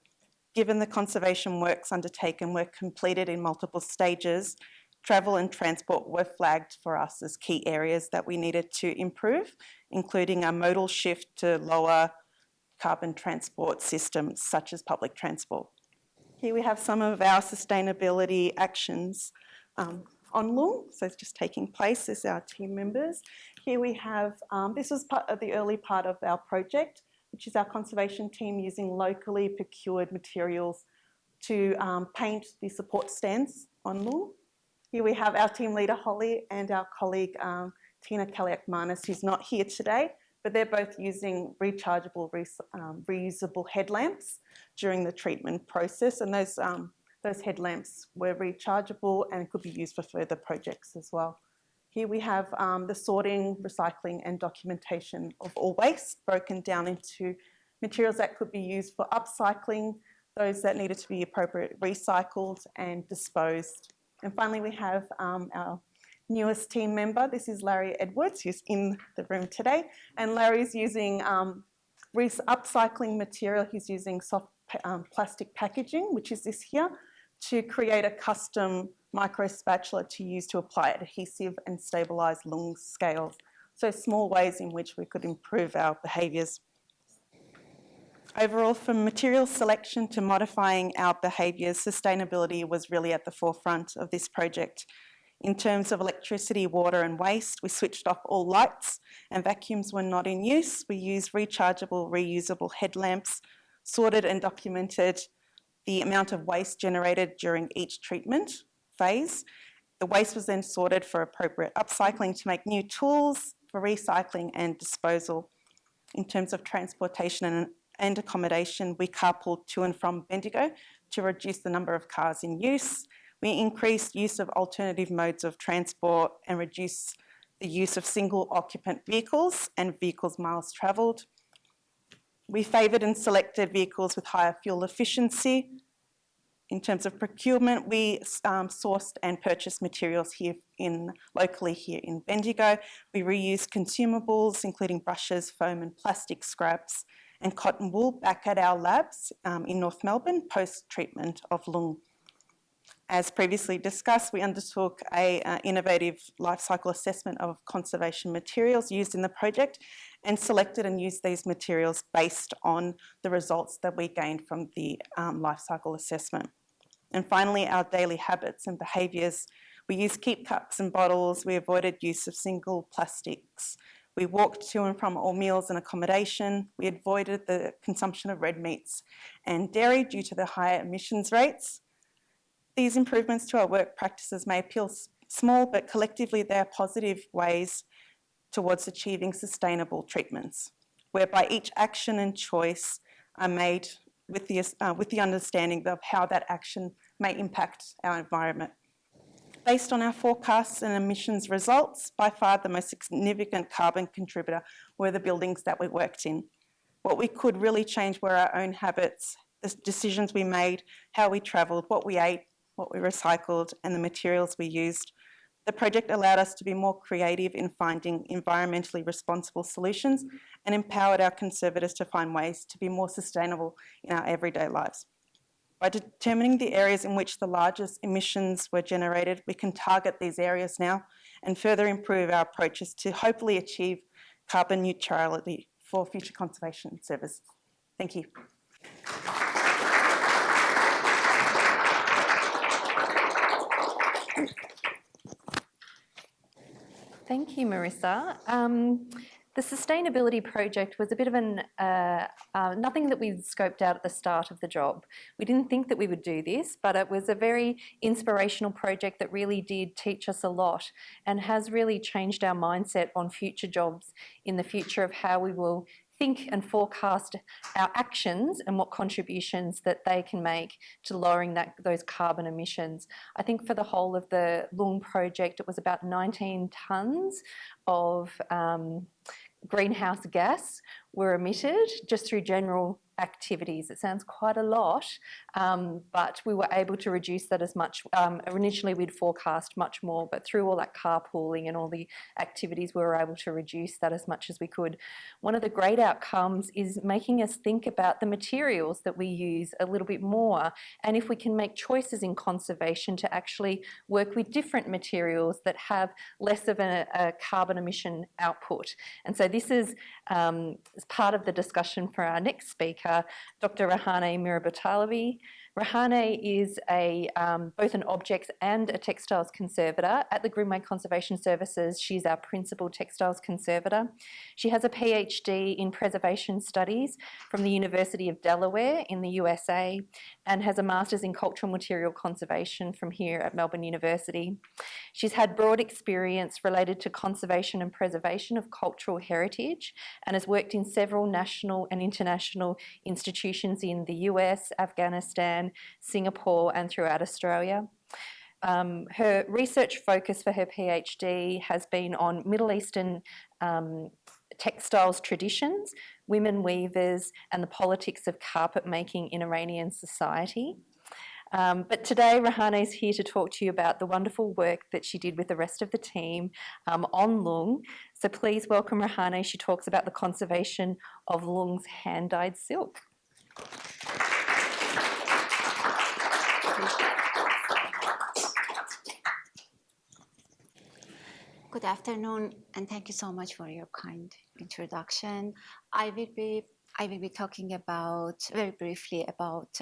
Given the conservation works undertaken were completed in multiple stages, travel and transport were flagged for us as key areas that we needed to improve, including a modal shift to lower carbon transport systems such as public transport. Here we have some of our sustainability actions on Loong, so it's just taking place as our team members. Here we have, this was part of the early part of our project, which is our conservation team using locally procured materials to paint the support stands on Loong. Here we have our team leader, Holly, and our colleague, Tina Kaliak-Manis, who's not here today, but they're both using rechargeable, reusable headlamps during the treatment process, and those headlamps were rechargeable and could be used for further projects as well. Here we have the sorting, recycling and documentation of all waste broken down into materials that could be used for upcycling, those that needed to be appropriately recycled and disposed. And finally, we have our newest team member. This is Larry Edwards, who's in the room today. And Larry's using upcycling material. He's using soft plastic packaging, which is this here, to create a custom micro spatula to use to apply adhesive and stabilise Loong scales. So small ways in which we could improve our behaviours. Overall, from material selection to modifying our behaviours, sustainability was really at the forefront of this project. In terms of electricity, water and waste, we switched off all lights and vacuums were not in use. We used rechargeable, reusable headlamps, sorted and documented the amount of waste generated during each treatment phase. The waste was then sorted for appropriate upcycling to make new tools for recycling and disposal. In terms of transportation and accommodation, we carpooled to and from Bendigo to reduce the number of cars in use. We increased use of alternative modes of transport and reduced the use of single occupant vehicles and vehicles miles travelled. We favoured and selected vehicles with higher fuel efficiency. In terms of procurement, we sourced and purchased materials locally here in Bendigo. We reused consumables, including brushes, foam and plastic scraps, and cotton wool back at our labs in North Melbourne post-treatment of Loong. As previously discussed, we undertook an innovative life cycle assessment of conservation materials used in the project and selected and used these materials based on the results that we gained from the life cycle assessment. And finally, our daily habits and behaviours. We used keep cups and bottles. We avoided use of single plastics. We walked to and from all meals and accommodation. We avoided the consumption of red meats and dairy due to the higher emissions rates. These improvements to our work practices may appear small, but collectively they are positive ways towards achieving sustainable treatments, whereby each action and choice are made with the understanding of how that action may impact our environment. Based on our forecasts and emissions results, by far the most significant carbon contributor were the buildings that we worked in. What we could really change were our own habits, the decisions we made, how we travelled, what we ate, what we recycled, and the materials we used. The project allowed us to be more creative in finding environmentally responsible solutions and empowered our conservators to find ways to be more sustainable in our everyday lives. By determining the areas in which the largest emissions were generated, we can target these areas now and further improve our approaches to hopefully achieve carbon neutrality for future conservation services. Thank you. Thank you, Marissa. The sustainability project was a bit of nothing that we scoped out at the start of the job. We didn't think that we would do this, but it was a very inspirational project that really did teach us a lot and has really changed our mindset on future jobs in the future of how we will think and forecast our actions and what contributions that they can make to lowering those carbon emissions. I think for the whole of the Loong project, it was about 19 tonnes of greenhouse gas were emitted just through general activities. It sounds quite a lot, but we were able to reduce that as much. Initially we'd forecast much more, but through all that carpooling and all the activities, we were able to reduce that as much as we could. One of the great outcomes is making us think about the materials that we use a little bit more, and if we can make choices in conservation to actually work with different materials that have less of a carbon emission output. And so this is part of the discussion for our next speaker, Dr. Rahane Mirabatalabi. Rahane is both an objects and a textiles conservator. At the Greenway Conservation Services, she's our principal textiles conservator. She has a PhD in preservation studies from the University of Delaware in the USA and has a master's in cultural material conservation from here at Melbourne University. She's had broad experience related to conservation and preservation of cultural heritage and has worked in several national and international institutions in the US, Afghanistan, Singapore and throughout Australia. Her research focus for her PhD has been on Middle Eastern textiles traditions, women weavers and the politics of carpet making in Iranian society. But today Rahane is here to talk to you about the wonderful work that she did with the rest of the team on Loong. So please welcome Rahane. She talks about the conservation of Loong's hand-dyed silk. Good afternoon, and thank you so much for your kind introduction. I will be talking about very briefly about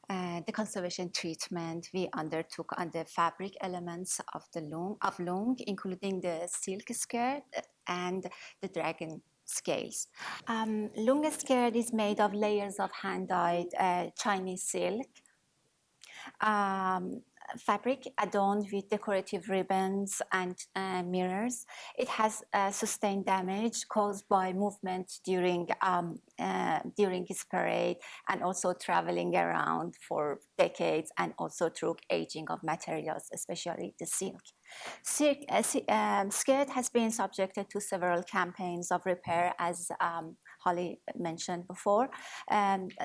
the conservation treatment we undertook on the fabric elements of the Loong, including the silk skirt and the dragon scales. Loong skirt is made of layers of hand-dyed Chinese silk fabric adorned with decorative ribbons and mirrors. It has sustained damage caused by movement during its parade and also traveling around for decades, and also through aging of materials, especially the silk. Skirt has been subjected to several campaigns of repair, as Holly mentioned before,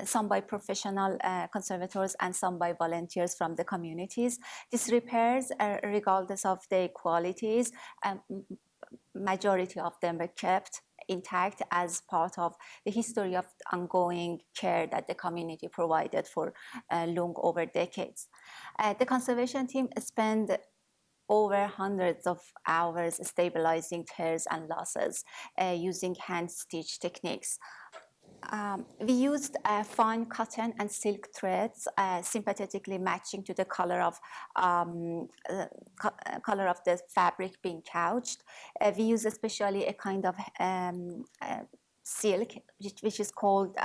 some by professional conservators and some by volunteers from the communities. These repairs, regardless of their qualities, majority of them were kept intact as part of the history of ongoing care that the community provided for Loong over decades. The conservation team spent over hundreds of hours stabilizing tears and losses using hand-stitch techniques. We used fine cotton and silk threads, sympathetically matching to the color of the fabric being couched. We use especially a kind of silk, which is called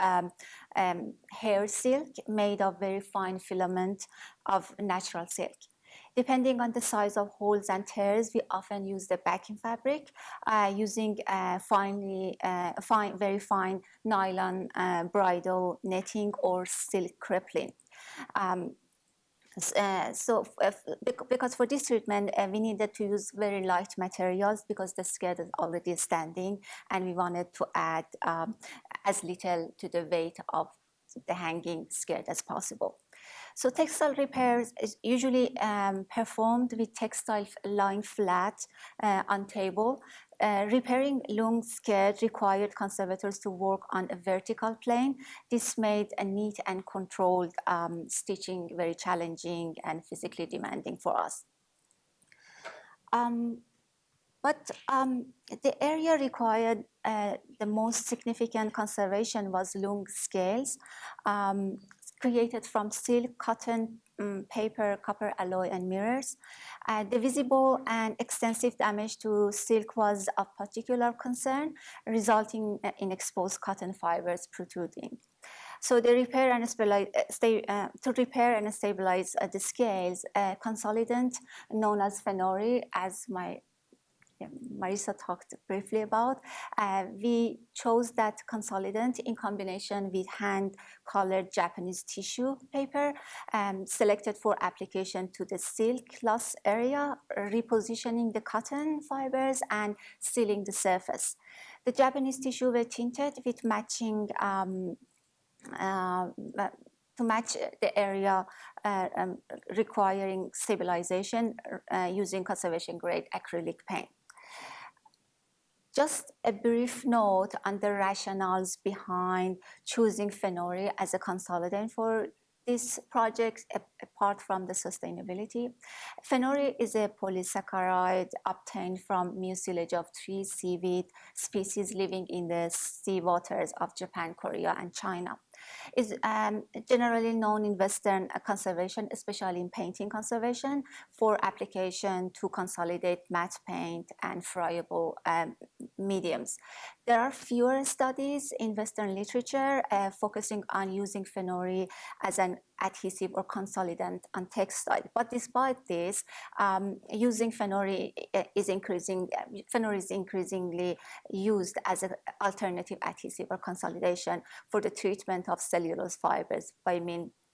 hair silk, made of very fine filament of natural silk. Depending on the size of holes and tears, we often use the backing fabric using very fine nylon bridal netting or silk crippling. Because for this treatment, we needed to use very light materials because the skirt is already standing, and we wanted to add as little to the weight of the hanging skirt as possible. So textile repairs is usually performed with textile lying flat on table. Repairing Loong skirt required conservators to work on a vertical plane. This made a neat and controlled stitching very challenging and physically demanding for us. But the area required the most significant conservation was Loong scales, created from silk, cotton, paper, copper alloy, and mirrors. The visible and extensive damage to silk was of particular concern, resulting in exposed cotton fibers protruding. So to repair and stabilize the scales, a consolidant known as phenori, as my Marisa talked briefly about. We chose that consolidant in combination with hand-colored Japanese tissue paper, selected for application to the silk loss area, repositioning the cotton fibers and sealing the surface. The Japanese tissue were tinted with matching to match the area requiring stabilization using conservation grade acrylic paint. Just a brief note on the rationales behind choosing phenori as a consolidant for this project, apart from the sustainability. Phenori is a polysaccharide obtained from mucilage of 3 seaweed species living in the sea waters of Japan, Korea, and China. Is generally known in Western conservation, especially in painting conservation, for application to consolidate matte paint and friable mediums. There are fewer studies in Western literature focusing on using phenori as an adhesive or consolidant on textile. But despite this, using phenori is increasingly used as an alternative adhesive or consolidation for the treatment of cellulose fibers, by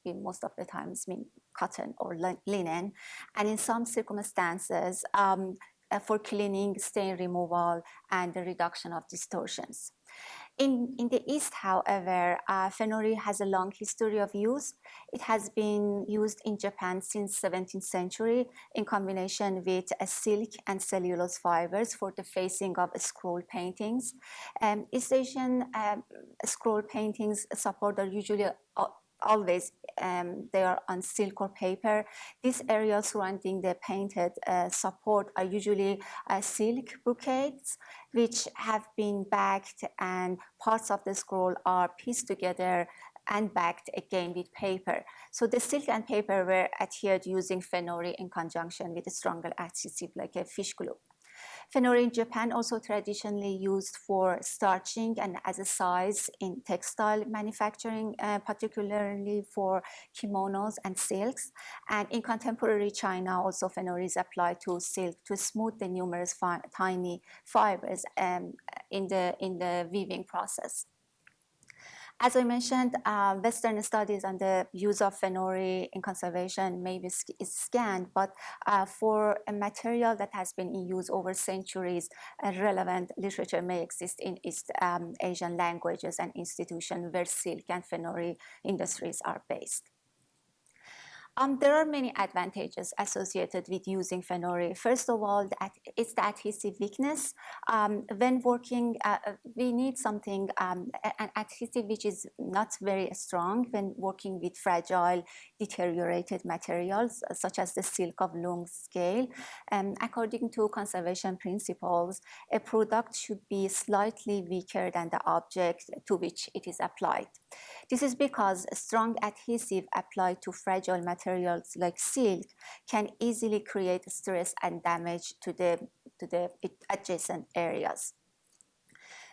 most of the times cotton or linen, and in some circumstances for cleaning, stain removal, and the reduction of distortions. In the East, however, phenori has a long history of use. It has been used in Japan since 17th century in combination with silk and cellulose fibers for the facing of scroll paintings. East Asian scroll paintings support are usually always they are on silk or paper. These areas surrounding the painted support are usually silk brocades, which have been backed, and parts of the scroll are pieced together and backed again with paper. So the silk and paper were adhered using phenori in conjunction with a stronger adhesive like a fish glue. Phenori in Japan also traditionally used for starching and as a size in textile manufacturing, particularly for kimonos and silks. And in contemporary China, also phenori is applied to silk to smooth the numerous tiny fibers in the weaving process. As I mentioned, Western studies on the use of phenori in conservation maybe is scant, but for a material that has been in use over centuries, relevant literature may exist in East Asian languages and institutions where silk and phenori industries are based. There are many advantages associated with using phenori. First of all, it's the adhesive weakness. When working, we need something, an adhesive which is not very strong when working with fragile, deteriorated materials, such as the silk of Loong scale. According to conservation principles, a product should be slightly weaker than the object to which it is applied. This is because a strong adhesive applied to fragile materials like silk can easily create stress and damage to the adjacent areas.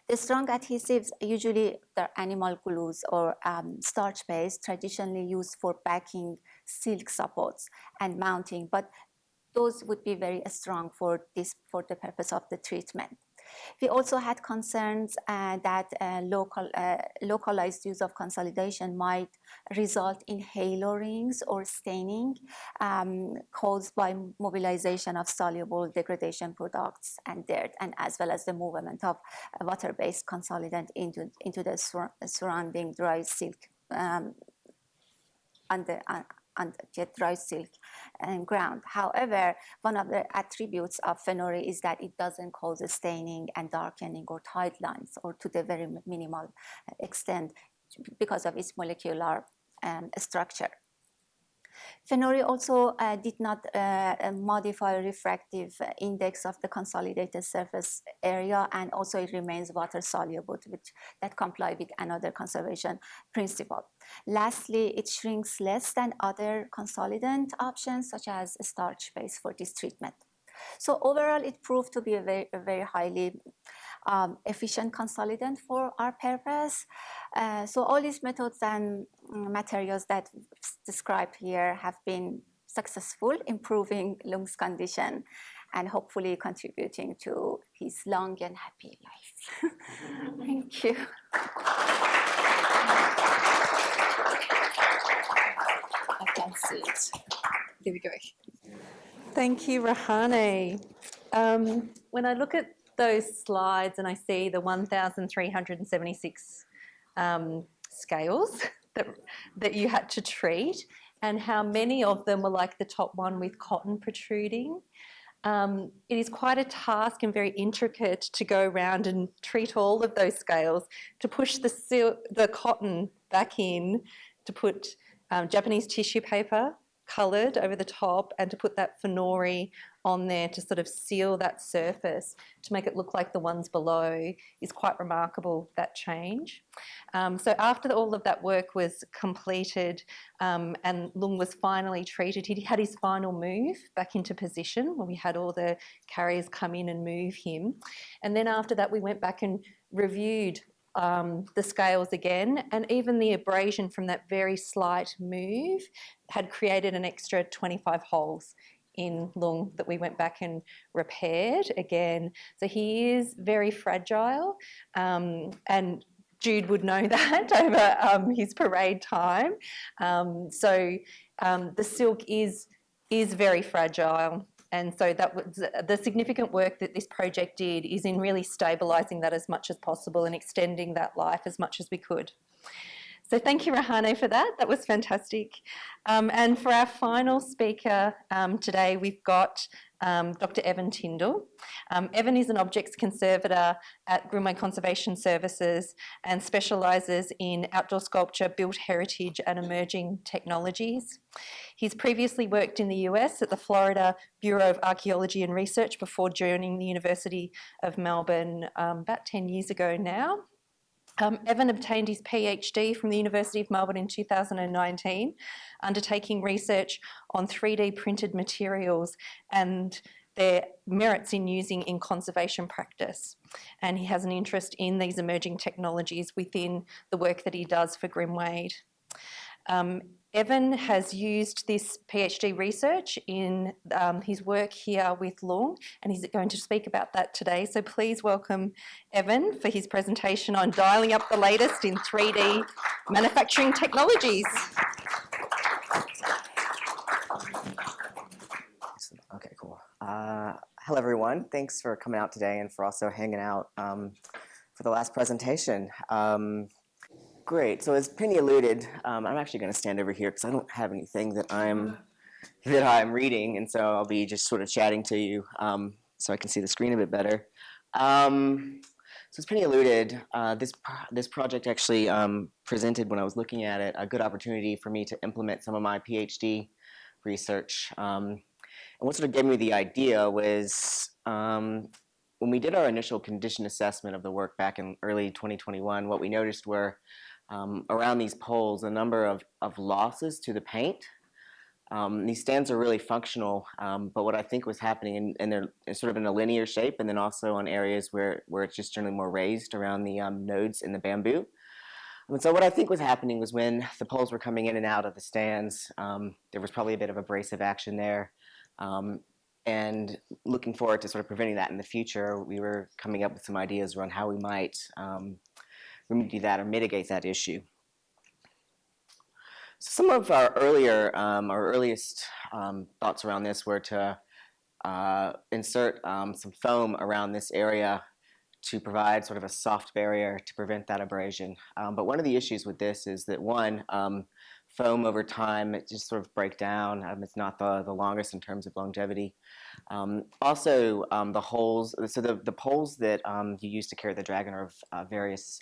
The strong adhesives, usually they're animal glues or starch-based, traditionally used for backing silk supports and mounting, but those would be very strong for the purpose of the treatment. We also had concerns that localized use of consolidation might result in halo rings or staining caused by mobilization of soluble degradation products and dirt, and as well as the movement of water-based consolidant into the surrounding dry silk on the dry silk and ground. However, one of the attributes of phenori is that it doesn't cause staining and darkening or tight lines, or to the very minimal extent because of its molecular structure. Phenori also did not modify refractive index of the consolidated surface area, and also it remains water soluble, that comply with another conservation principle. Lastly, it shrinks less than other consolidant options such as starch base for this treatment. So overall, it proved to be a very highly efficient consolidant for our purpose. So all these methods and materials that described here have been successful improving Loong's condition. and hopefully contributing to his long and happy life. Thank you. I can see it. There we go. Thank you, Rahane. When I look at those slides and I see the 1,376 scales that you had to treat, and how many of them were like the top one with cotton protruding, it is quite a task and very intricate to go around and treat all of those scales, to push the cotton back in, to put Japanese tissue paper coloured over the top, and to put that finori on there to sort of seal that surface to make it look like the ones below is quite remarkable, that change. So after all of that work was completed and Loong was finally treated, he had his final move back into position when we had all the carriers come in and move him. And then after that we went back and reviewed the scales again, and even the abrasion from that very slight move had created an extra 25 holes in Loong that we went back and repaired again. So he is very fragile, and Jude would know that over his parade time. So the silk is very fragile. And so that was the significant work that this project did, is in really stabilising that as much as possible and extending that life as much as we could. So thank you, Rahane, for that. That was fantastic. And for our final speaker today, we've got Dr. Evan Tyndall. Evan is an objects conservator at Grimway Conservation Services and specialises in outdoor sculpture, built heritage and emerging technologies. He's previously worked in the US at the Florida Bureau of Archaeology and Research before joining the University of Melbourne about 10 years ago now. Evan obtained his PhD from the University of Melbourne in 2019, undertaking research on 3D printed materials and their merits in using in conservation practice. And he has an interest in these emerging technologies within the work that he does for Grimwade. Evan has used this PhD research in his work here with Loong, and he's going to speak about that today. So please welcome Evan for his presentation on dialing up the latest in 3D manufacturing technologies. Okay, cool. Hello, everyone. Thanks for coming out today and for also hanging out for the last presentation. Great. So as Penny alluded, I'm actually going to stand over here because I don't have anything that I'm reading, and so I'll be just sort of chatting to you so I can see the screen a bit better. So as Penny alluded, this project actually presented, when I was looking at it, a good opportunity for me to implement some of my PhD research. And what sort of gave me the idea was when we did our initial condition assessment of the work back in early 2021, what we noticed were around these poles, a number of losses to the paint. These stands are really functional, but what I think was happening, and they're sort of in a linear shape, and then also on areas where it's just generally more raised around the nodes in the bamboo. And so what I think was happening was when the poles were coming in and out of the stands, there was probably a bit of abrasive action there. And looking forward to sort of preventing that in the future, we were coming up with some ideas around how we might remedy that or mitigate that issue. Some of our earliest thoughts around this were to insert some foam around this area to provide sort of a soft barrier to prevent that abrasion. But one of the issues with this is that foam over time, it just sort of breaks down. It's not the longest in terms of longevity. Also, the holes, so the poles that you use to carry the dragon are of various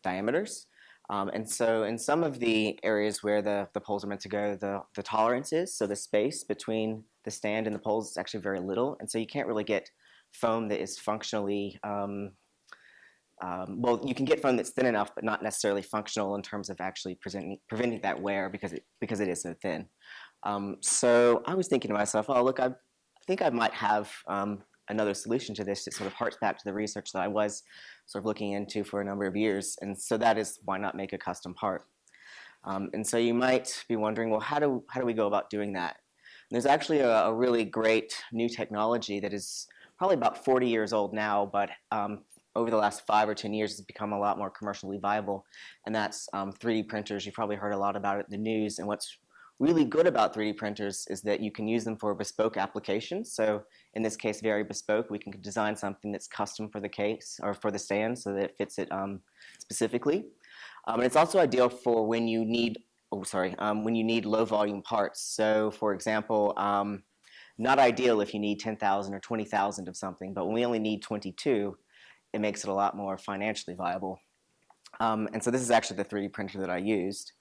diameters. And so in some of the areas where the poles are meant to go, the tolerances, so the space between the stand and the poles is actually very little. And so you can't really get foam that is functionally, well, you can get foam that's thin enough, but not necessarily functional in terms of actually preventing that wear because it is so thin. So I was thinking to myself, oh, look, I think I might have another solution to this that sort of harks back to the research that I was sort of looking into for a number of years. And so that is, why not make a custom part? And so you might be wondering, well, how do we go about doing that? There's actually a really great new technology that is probably about 40 years old now, but over the last 5 or 10 years has become a lot more commercially viable, and that's 3D printers. You've probably heard a lot about it in the news, and what's really good about 3D printers is that you can use them for bespoke applications. So in this case, very bespoke. We can design something that's custom for the case or for the stand so that it fits it specifically. And it's also ideal for when you need, when you need low volume parts. So for example, not ideal if you need 10,000 or 20,000 of something, but when we only need 22, it makes it a lot more financially viable. And so this is actually the 3D printer that I used.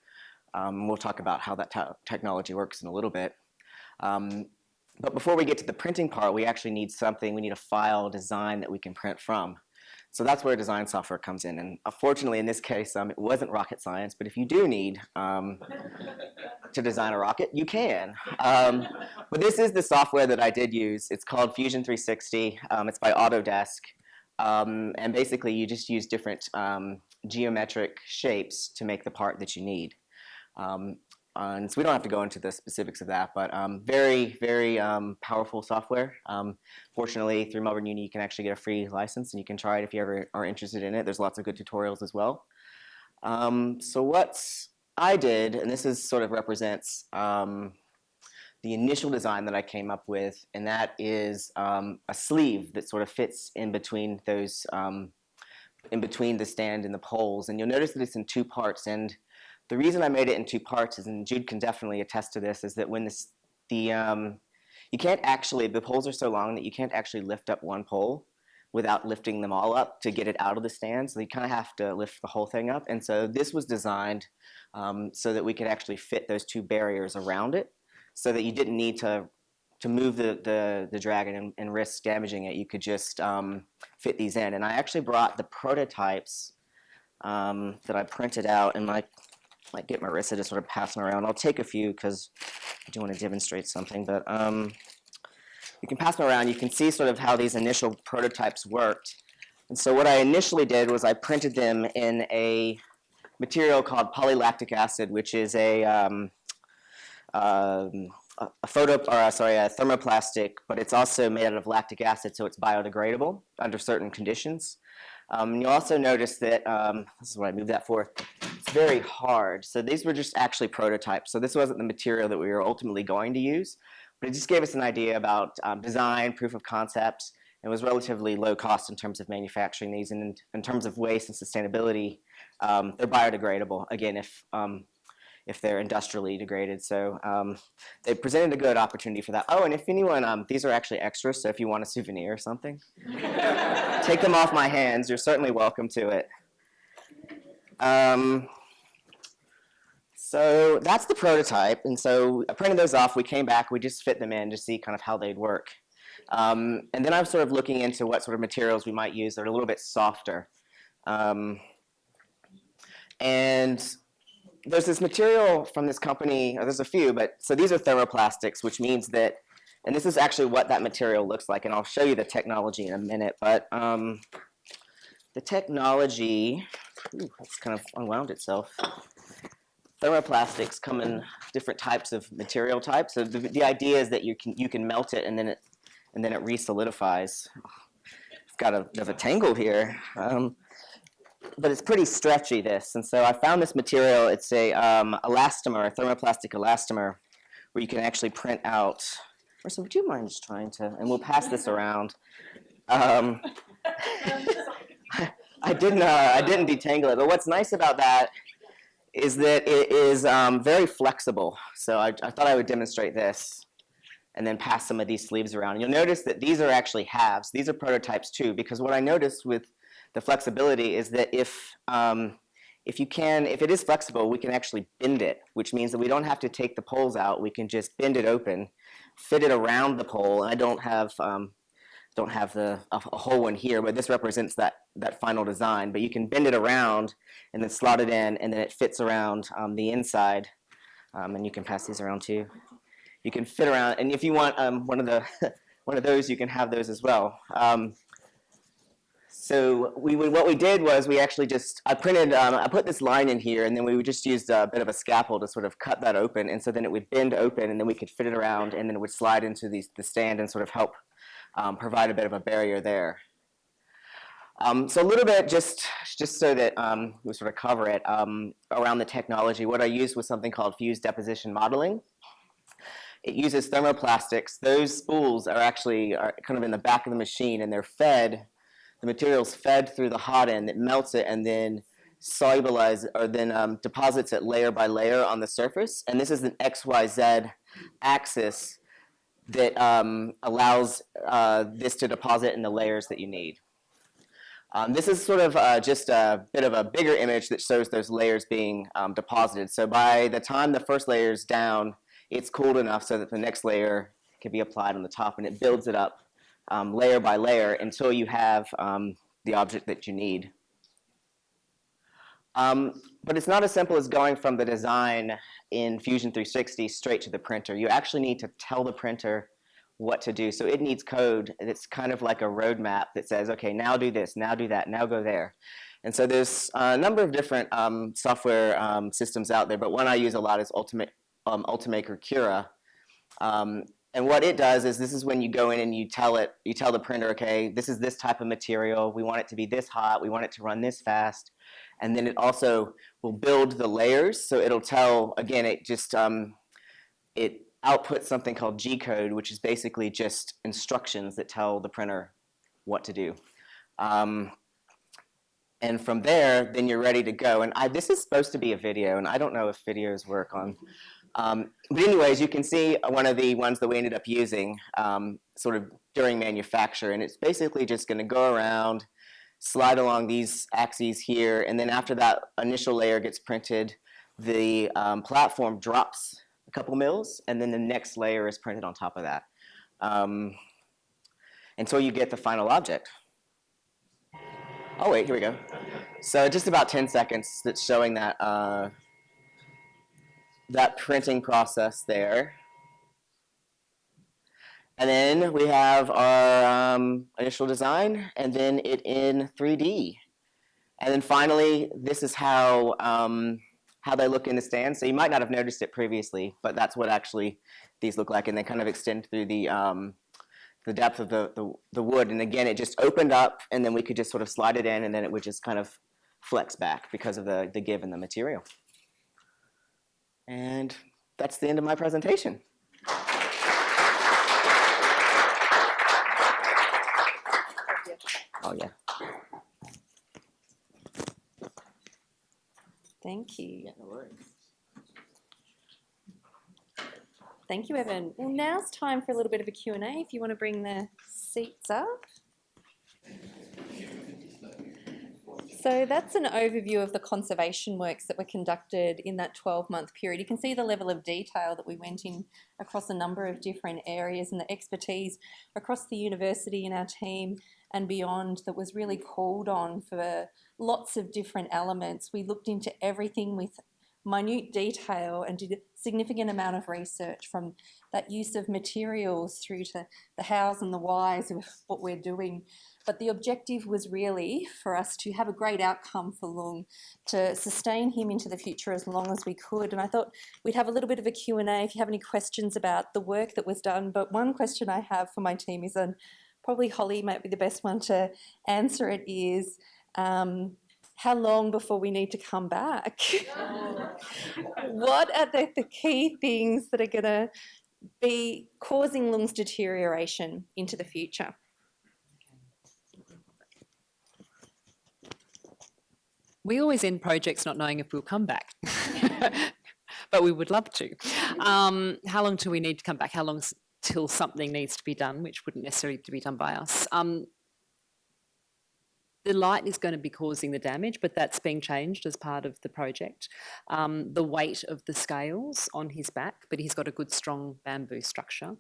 We'll talk about how that technology works in a little bit. But before we get to the printing part, we actually need something. We need a file design that we can print from. So that's where design software comes in. And fortunately, in this case, it wasn't rocket science. But if you do need to design a rocket, you can. But this is the software that I did use. It's called Fusion 360. It's by Autodesk. And basically, you just use different geometric shapes to make the part that you need. And so we don't have to go into the specifics of that, but very, very powerful software. Fortunately, through Melbourne Uni, you can actually get a free license, and you can try it if you ever are interested in it. There's lots of good tutorials as well. So what I did, and this is sort of represents the initial design that I came up with, and that is a sleeve that sort of fits in between those, in between the stand and the poles. And you'll notice that it's in 2 parts. And the reason I made it in 2 parts is, and Jude can definitely attest to this, is that when you can't actually, the poles are so long that you can't actually lift up one pole without lifting them all up to get it out of the stand. So you kind of have to lift the whole thing up. And so this was designed so that we could actually fit those 2 barriers around it, so that you didn't need to move the dragon and risk damaging it. You could just fit these in. And I actually brought the prototypes that I printed out, and might get Marissa to sort of pass them around. I'll take a few because I do want to demonstrate something, but you can pass them around. You can see sort of how these initial prototypes worked. And so what I initially did was I printed them in a material called polylactic acid, which is a thermoplastic, but it's also made out of lactic acid, so it's biodegradable under certain conditions. You'll also notice that, this is what I moved that for, it's very hard. So these were just actually prototypes. So this wasn't the material that we were ultimately going to use, but it just gave us an idea about design, proof of concept. It was relatively low cost in terms of manufacturing these, and in terms of waste and sustainability, they're biodegradable, again, if they're industrially degraded. So they presented a good opportunity for that. Oh, and if anyone, these are actually extras, so if you want a souvenir or something, take them off my hands. You're certainly welcome to it. So that's the prototype. And so I printed those off. We came back. We just fit them in to see kind of how they'd work. And then I was sort of looking into what sort of materials we might use that are a little bit softer. And there's this material from this company, or there's a few, but so these are thermoplastics, which means that, and this is actually what that material looks like, and I'll show you the technology in a minute, but the technology, it's kind of unwound itself. Thermoplastics come in different types of material types. So the idea is that you can melt it and then it re-solidifies. It's got a bit of a tangle here. But it's pretty stretchy, this. And so I found this material. It's a elastomer, a thermoplastic elastomer, where you can actually print out. Marissa, would you mind just trying to, and we'll pass this around. I didn't detangle it, but what's nice about that is that it is very flexible. So I thought I would demonstrate this and then pass some of these sleeves around. And you'll notice that these are actually halves. These are prototypes too, because what I noticed with the flexibility is that if it is flexible, we can actually bend it, which means that we don't have to take the poles out. We can just bend it open, fit it around the pole. And I don't have a whole one here, but this represents that final design. But you can bend it around and then slot it in, and then it fits around the inside. And you can pass these around too. You can fit around, and if you want one of those, you can have those as well. So what we did was we actually just, I put this line in here, and then we would just use a bit of a scalpel to sort of cut that open, and so then it would bend open, and then we could fit it around, and then it would slide into the stand and sort of help provide a bit of a barrier there. So a little bit, just so that we sort of cover it, around the technology, what I used was something called fused deposition modeling. It uses thermoplastics. Those spools are actually kind of in the back of the machine, and they're fed, the material's fed through the hot end that melts it and then solubilizes, or then deposits it layer by layer on the surface. And this is an XYZ axis that allows this to deposit in the layers that you need. This is sort of just a bit of a bigger image that shows those layers being deposited. So by the time the first layer is down, it's cooled enough so that the next layer can be applied on the top, and it builds it up layer by layer until you have the object that you need. But it's not as simple as going from the design in Fusion 360 straight to the printer. You actually need to tell the printer what to do. So it needs code that's kind of like a roadmap that says, okay, now do this, now do that, now go there. And so there's a number of different software systems out there, but one I use a lot is Ultimaker Cura. And what it does is, this is when you go in and you tell the printer, okay, this is this type of material, we want it to be this hot, we want it to run this fast. And then it also will build the layers. So it'll tell, again, it just, it outputs something called G-code, which is basically just instructions that tell the printer what to do. And from there, then you're ready to go. And this is supposed to be a video, and I don't know if videos work on. But anyways, you can see one of the ones that we ended up using sort of during manufacture. And it's basically just going to go around, slide along these axes here, and then after that initial layer gets printed, the platform drops a couple mils, and then the next layer is printed on top of that until you get the final object. Oh wait, here we go. So just about 10 seconds that's showing that that printing process there. And then we have our initial design, and then it in 3D. And then finally, this is how they look in the stand. So you might not have noticed it previously, but that's what actually these look like, and they kind of extend through the depth of the wood. And again, it just opened up, and then we could just sort of slide it in, and then it would just kind of flex back because of the give in the material. And that's the end of my presentation. Oh, yeah. Thank you. Yeah, no worries. Thank you, Evan. Well, now's time for a little bit of a Q&A if you want to bring the seats up. So that's an overview of the conservation works that were conducted in that 12-month period. You can see the level of detail that we went in across a number of different areas, and the expertise across the university and our team and beyond that was really called on for lots of different elements. We looked into everything with minute detail and did a significant amount of research, from that use of materials through to the hows and the whys of what we're doing. But the objective was really for us to have a great outcome for Loong, to sustain him into the future as long as we could. And I thought we'd have a little bit of a Q&A if you have any questions about the work that was done. But one question I have for my team is, and probably Holly might be the best one to answer it, is how long before we need to come back? What are the key things that are going to be causing Loong's deterioration into the future? We always end projects not knowing if we'll come back, but we would love to. How long do we need to come back? How long till something needs to be done, which wouldn't necessarily to be done by us? The light is going to be causing the damage, but that's being changed as part of the project. The weight of the scales on his back, but he's got a good strong bamboo structure.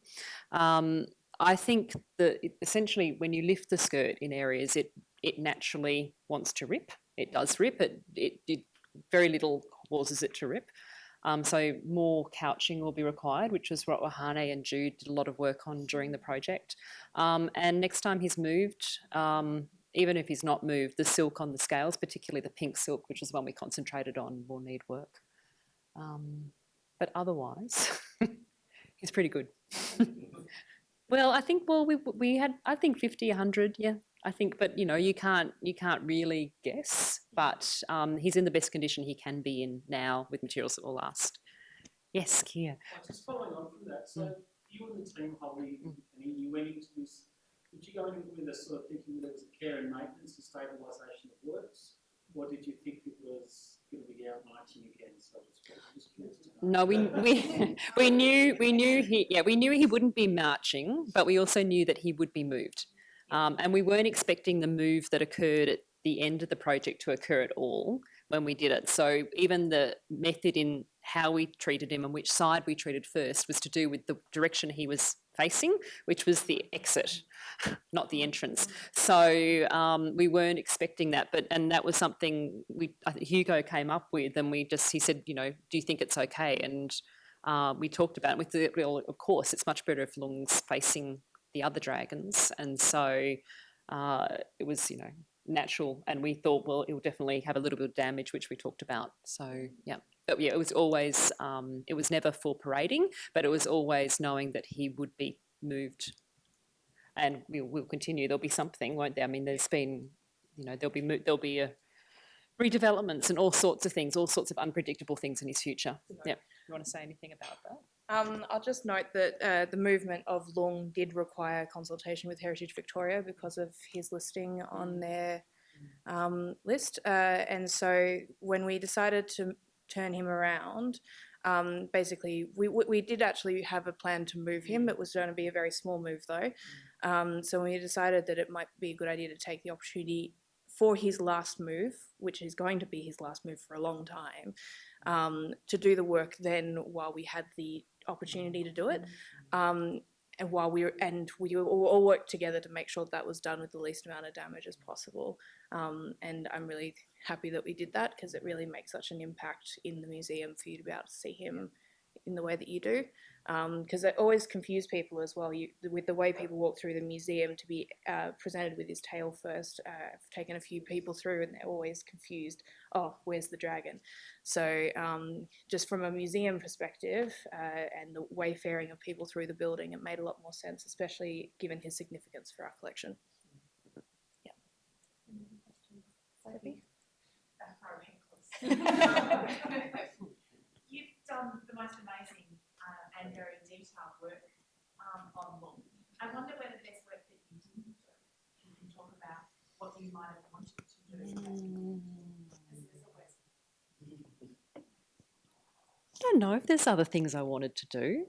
I think that essentially when you lift the skirt in areas, it naturally wants to rip. It does rip. It very little causes it to rip. So more couching will be required, which is what Wahane and Jude did a lot of work on during the project. And next time he's moved, even if he's not moved, the silk on the scales, particularly the pink silk, which is one we concentrated on, will need work. But otherwise, he's pretty good. Well, I think we had, I think 50, 100, yeah. I think, but you know, you can't really guess. But he's in the best condition he can be in now with materials that will last. Yes, Kia. Just following on from that, so you and the team, Holly, and you went into this. Did you go into it with a sort of thinking that it was a care and maintenance and stabilisation of works, or did you think it was going to be out marching again? So just curious to know. No, we knew he wouldn't be marching, but we also knew that he would be moved, and we weren't expecting the move that occurred at the end of the project to occur at all when we did it. So even the method in how we treated him and which side we treated first was to do with the direction he was facing, which was the exit, not the entrance. So we weren't expecting that, and that was something I think Hugo came up with, and he said, you know, do you think it's okay? And we talked about it with of course, it's much better if Loong's facing the other dragons, and so it was, you know, natural, and we thought, well, it will definitely have a little bit of damage, which we talked about. So yeah, but yeah, it was always it was never for parading, but it was always knowing that he would be moved, and we'll continue. There'll be something, won't there? I mean, there's been, you know, there'll be a redevelopments and all sorts of things, all sorts of unpredictable things in his future. Yeah, you want to say anything about that? I'll just note that the movement of Loong did require consultation with Heritage Victoria because of his listing on their list. And so when we decided to turn him around, basically we did actually have a plan to move him. It was going to be a very small move though. So we decided that it might be a good idea to take the opportunity for his last move, which is going to be his last move for a long time, to do the work then while we had the opportunity to do it, and we all worked together to make sure that was done with the least amount of damage as possible. And I'm really happy that we did that, because it really makes such an impact in the museum for you to be able to see him in the way that you do, because it always confused people as well. With the way people walk through the museum, to be presented with his tail first. I've taken a few people through and they're always confused. Oh, where's the dragon? So just from a museum perspective and the wayfaring of people through the building, it made a lot more sense, especially given his significance for our collection. Yeah. Sophie? You've done the most amazing and very detailed work on Loong. I wonder whether there's work that you didn't do. You can talk about what you might have wanted to do. I don't know if there's other things I wanted to do.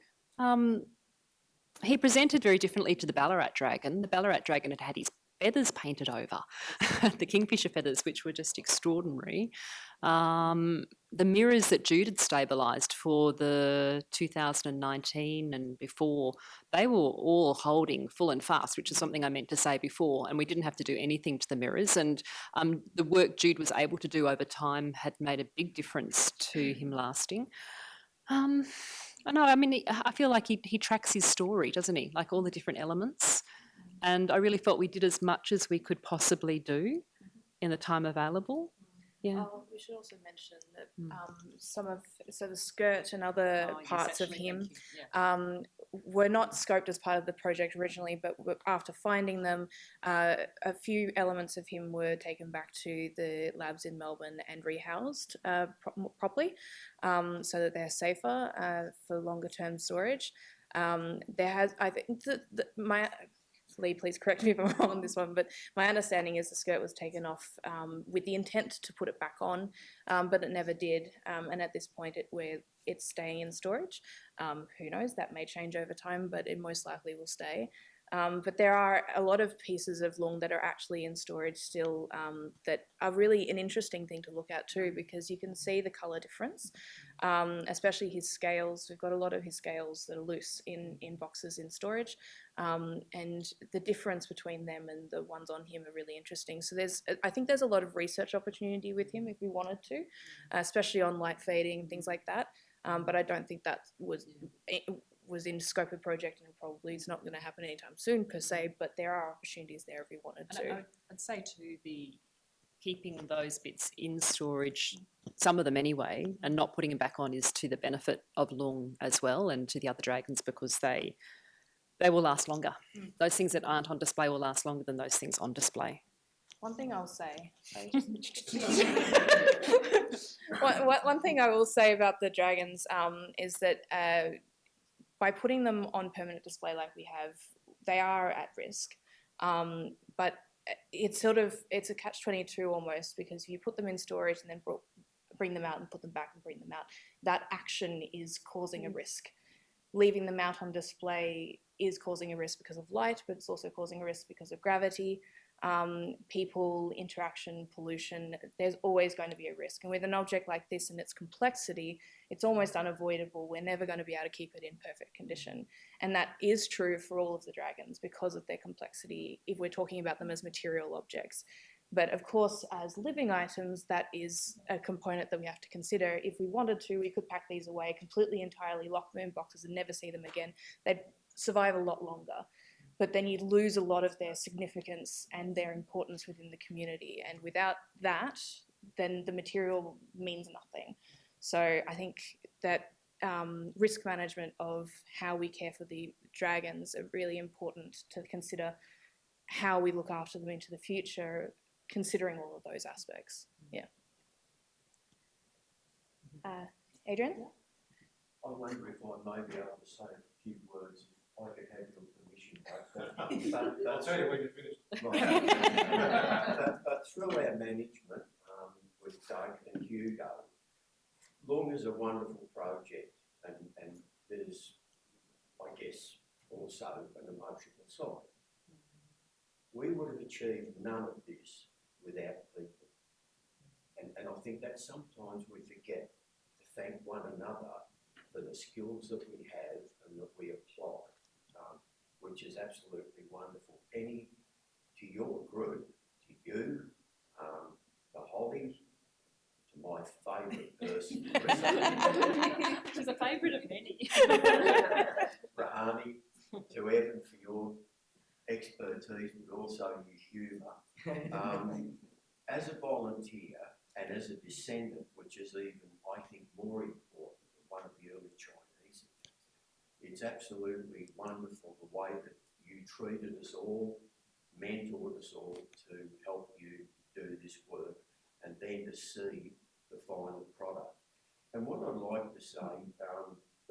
He presented very differently to the Ballarat dragon. The Ballarat dragon had his feathers painted over, the kingfisher feathers, which were just extraordinary. The mirrors that Jude had stabilised for the 2019 and before, they were all holding full and fast, which is something I meant to say before, and we didn't have to do anything to the mirrors. And the work Jude was able to do over time had made a big difference to him lasting. I know, I mean, I feel like he tracks his story, doesn't he? Like all the different elements. And I really felt we did as much as we could possibly do in the time available. Yeah. We should also mention that the skirt and other parts of him were not scoped as part of the project originally, but after finding them, a few elements of him were taken back to the labs in Melbourne and rehoused properly, so that they're safer for longer term storage. I think Lee, please correct me if I'm wrong on this one, but my understanding is the skirt was taken off with the intent to put it back on, but it never did. And at this point, it's staying in storage. Who knows? That may change over time, but it most likely will stay. But there are a lot of pieces of Loong that are actually in storage still that are really an interesting thing to look at too, because you can see the colour difference, especially his scales. We've got a lot of his scales that are loose in boxes in storage, and the difference between them and the ones on him are really interesting. So I think there's a lot of research opportunity with him if we wanted to, especially on light fading and things like that. But I don't think that was was in scope of project and probably is not going to happen anytime soon per se, but there are opportunities there if we wanted And to. I'd say too, the keeping those bits in storage, some of them anyway, and not putting them back on is to the benefit of Loong as well and to the other dragons, because they will last longer. Those things that aren't on display will last longer than those things on display. One thing I'll say, one thing I will say about the dragons is that by putting them on permanent display like we have, they are at risk. But it's a catch-22 almost, because if you put them in storage and then bring them out and put them back and bring them out, that action is causing a risk. Leaving them out on display is causing a risk because of light, but it's also causing a risk because of gravity, people, interaction, pollution. There's always going to be a risk. And with an object like this and its complexity, it's almost unavoidable. We're never going to be able to keep it in perfect condition. And that is true for all of the dragons because of their complexity, if we're talking about them as material objects. But of course, as living items, that is a component that we have to consider. If we wanted to, we could pack these away completely, entirely, lock them in boxes and never see them again. They'd survive a lot longer. But then you'd lose a lot of their significance and their importance within the community. And without that, then the material means nothing. So I think that risk management of how we care for the dragons are really important to consider how we look after them into the future, considering all of those aspects. Yeah. Adrian? I wonder if I may be able to say a few words, if I could have your permission. I'll tell you when you're finished. Right. but through our management with Doug and Hugo, Loong is a wonderful project, and there's, I guess, also an emotional side. We would have achieved none of this without people. And I think that sometimes we forget to thank one another for the skills that we have and that we apply, which is absolutely wonderful. Penny, to your group, to you, to Holly, to my favourite person, She's a favourite of many. Rahani, to Evan for your expertise, but also your humour. As a volunteer and as a descendant, which is even, I think, more important than one of the early Chinese, it's absolutely wonderful the way that you treated us all, mentored us all to help you do this work, and then to see the final product. And what I'd like to say,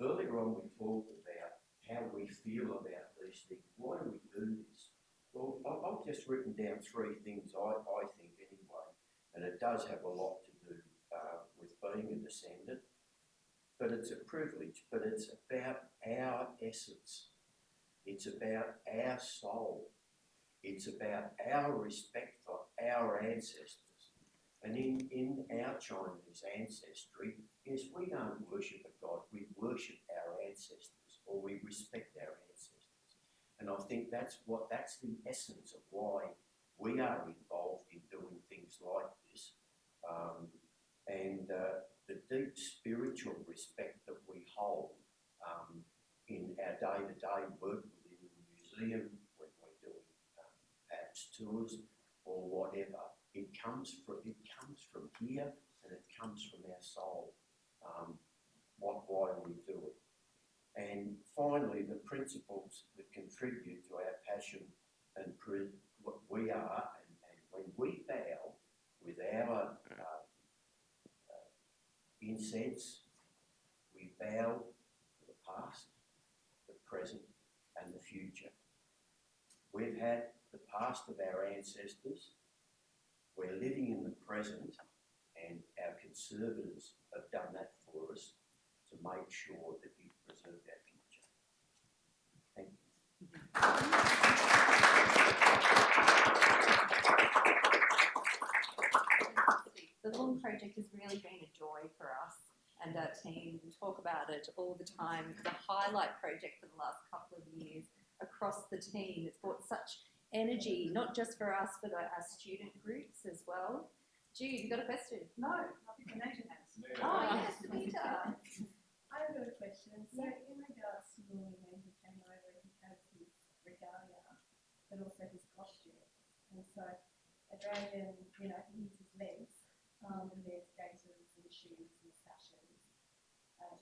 earlier on we talked about how we feel about these things. Why do we do this? Well, I've just written down three things I think anyway, and it does have a lot to do with being a descendant, but it's a privilege, but it's about our essence. It's about our soul. It's about our respect for our ancestors. And in our Chinese ancestry, yes, we don't worship a god, we worship our ancestors, or we respect our ancestors. And I think that's the essence of why we are involved in doing things like this. And the deep spiritual respect that we hold in our day-to-day work within the museum, when we're doing perhaps tours or whatever, it comes from here, and it comes from our soul, why we do it. And finally, the principles that contribute to our passion and what we are, and when we bow with our incense, we bow to the past, the present, and the future. We've had the past of our ancestors, we're living in the present, and our conservators have done that for us to make sure that we preserve our future. Thank you. The Loong project has really been a joy for us and our team. We talk about it all the time. It's a highlight project for the last couple of years across the team. It's brought such energy, not just for us, but our student groups as well. Jude, you got a question? No, I think Anita has. Oh, yes, Anita. I have got a question. So in regards to Loong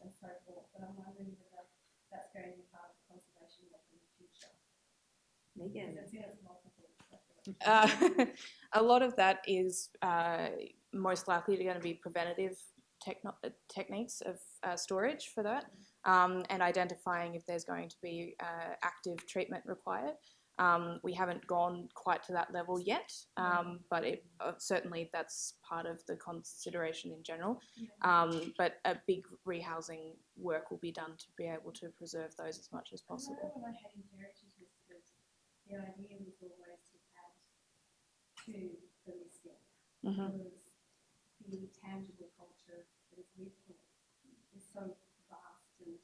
and so forth, but I'm wondering whether that's going to be part of the conservation work in the future. Megan. Because it's multiple. A lot of that is most likely going to be preventative techniques of storage for that, and identifying if there's going to be active treatment required. We haven't gone quite to that level yet, but certainly that's part of the consideration in general. But a big rehousing work will be done to be able to preserve those as much as possible. I know when I had inherited visitors, the idea was always to add to the listing, because the tangible culture that is with them is so vast and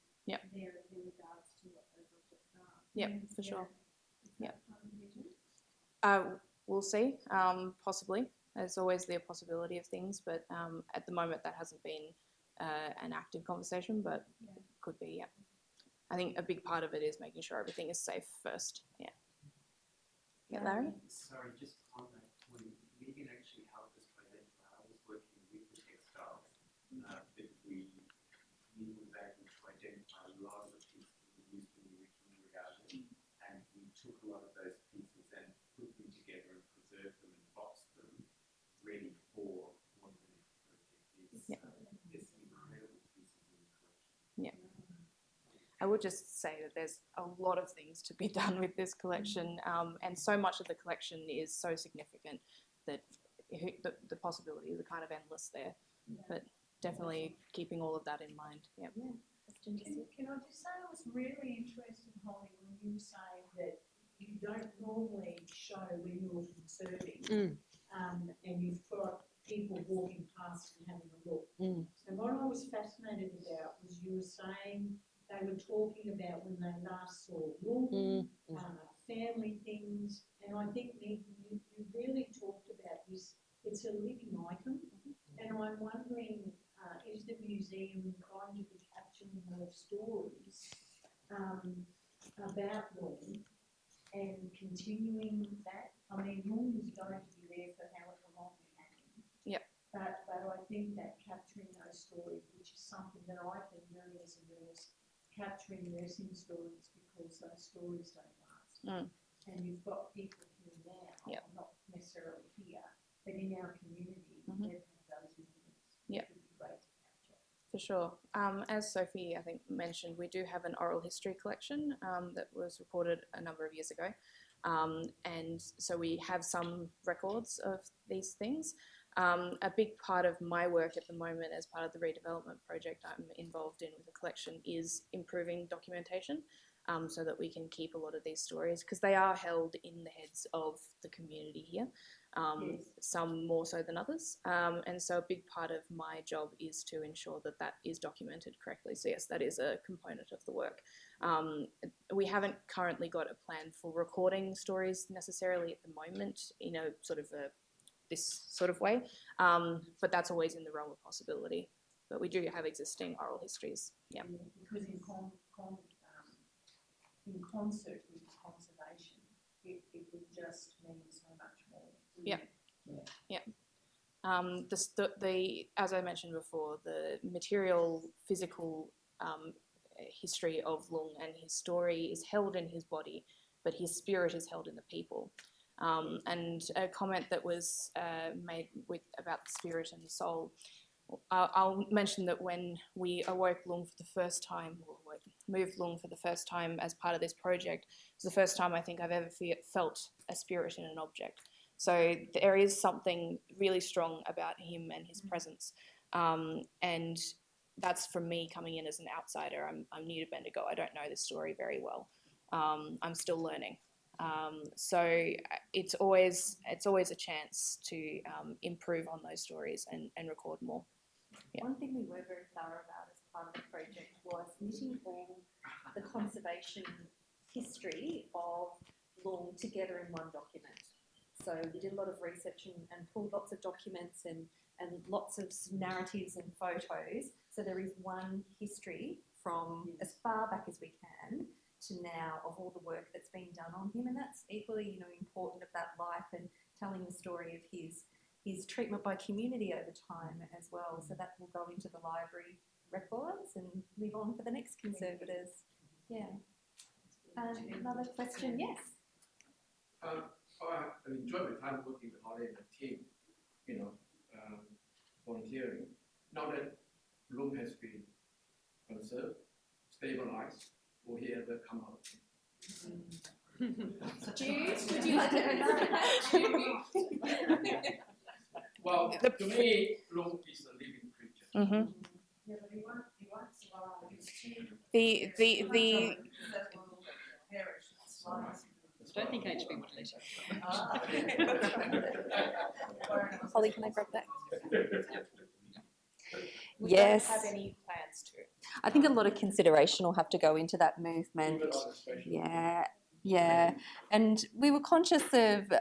varied in regards to what those objects are. Yeah, for sure. Yeah. We'll see, possibly. There's always the possibility of things, but at the moment that hasn't been an active conversation, but could be, yeah. I think a big part of it is making sure everything is safe first, yeah. Yeah, Larry? Sorry, just on that point, Megan actually helped us create, when I was working with the textiles, that we was able to identify a lot of the pieces that were used in the original regalia, and we took a lot of those pieces and put them together and preserved them and boxed them ready for what the next project is. Yeah. So there's some incredible pieces in the collection. Yeah. I would just say that there's a lot of things to be done with this collection, and so much of the collection is so significant that the possibilities are kind of endless there. But definitely keeping all of that in mind. Yeah. Can I just say I was really interested, Holly, when you were saying that you don't normally show when you're conserving, and you've got people walking past and having a look. So what I was fascinated about was you were saying they were talking about when they last saw Loong, family things, and I think you really talked about this. It's a living icon, and I'm wondering, is the museum going to be capturing more stories about Loong and continuing that? I mean, Loong is going to be there for however long it can. Yep. But I think that capturing those stories, which is something that I've been doing as a nurse, capturing nursing stories, because those stories don't last. And you've got people here now, not necessarily here, but in our community, they've had those memories. Yeah. It would be great to capture. For sure. As Sophie, I think, mentioned, we do have an oral history collection that was reported a number of years ago. And so we have some records of these things. A big part of my work at the moment as part of the redevelopment project I'm involved in with the collection is improving documentation so that we can keep a lot of these stories, because they are held in the heads of the community here, some more so than others. And so a big part of my job is to ensure that that is documented correctly. So yes, that is a component of the work. We haven't currently got a plan for recording stories necessarily at the moment in a sort of this sort of way, but that's always in the realm of possibility. But we do have existing oral histories, yeah. Because in concert with conservation, it would just mean so much more. Yeah. As I mentioned before, the material, physical history of Loong and his story is held in his body, but his spirit is held in the people. And a comment that was made about the spirit and the soul, I'll mention that when we awoke Loong for the first time, or moved Loong for the first time as part of this project, it was the first time I think I've ever felt a spirit in an object. So there is something really strong about him and his presence. And that's from me coming in as an outsider. I'm new to Bendigo. I don't know this story very well. I'm still learning. So it's always a chance to improve on those stories and record more. Yeah. One thing we were very thorough about as part of the project was knitting all the conservation history of Loong together in one document. So we did a lot of research and pulled lots of documents and lots of narratives and photos. So there is one history from as far back as we can to now of all the work that's been done on him, and that's equally, important of that life and telling the story of his treatment by community over time as well. So that will go into the library records and live on for the next conservators. Yeah. Another question, yes. I enjoyed my time working with Holly and the team, volunteering. Now that Loong has been conserved, stabilized, will he ever come out? Jude, would you like to Well, to me, Loong is a living creature. Mm-hmm. Yeah, but he won't survive. It's too. The I don't think HB would let Holly, can I grab that? We Yes. don't have any plans to. I think a lot of consideration will have to go into that movement. Yeah. And we were conscious of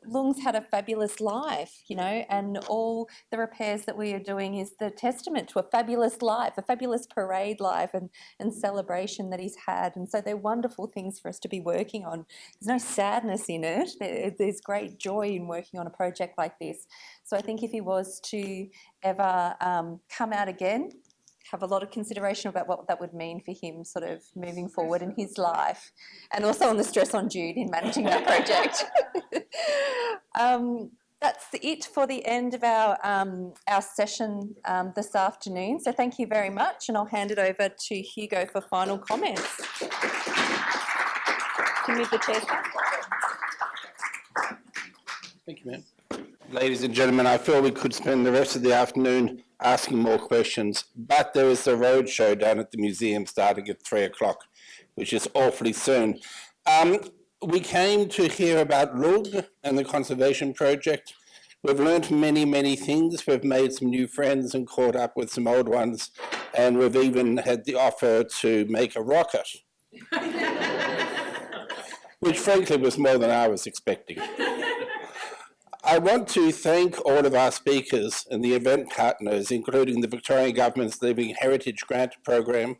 Loong's had a fabulous life, and all the repairs that we are doing is the testament to a fabulous life, a fabulous parade life and celebration that he's had. And so they're wonderful things for us to be working on. There's no sadness in it. There's great joy in working on a project like this. So I think if he was to ever come out again, have a lot of consideration about what that would mean for him sort of moving forward in his life, and also on the stress on Jude in managing that project. That's it for the end of our session this afternoon. So thank you very much, and I'll hand it over to Hugo for final comments. Can you move the chairs back? Thank you, ma'am. Ladies and gentlemen, I feel we could spend the rest of the afternoon asking more questions, but there is a road show down at the museum starting at 3 o'clock, which is awfully soon. We came to hear about Loong and the conservation project. We've learned many, many things. We've made some new friends and caught up with some old ones, and we've even had the offer to make a rocket, which frankly was more than I was expecting. I want to thank all of our speakers and the event partners, including the Victorian Government's Living Heritage Grant Program,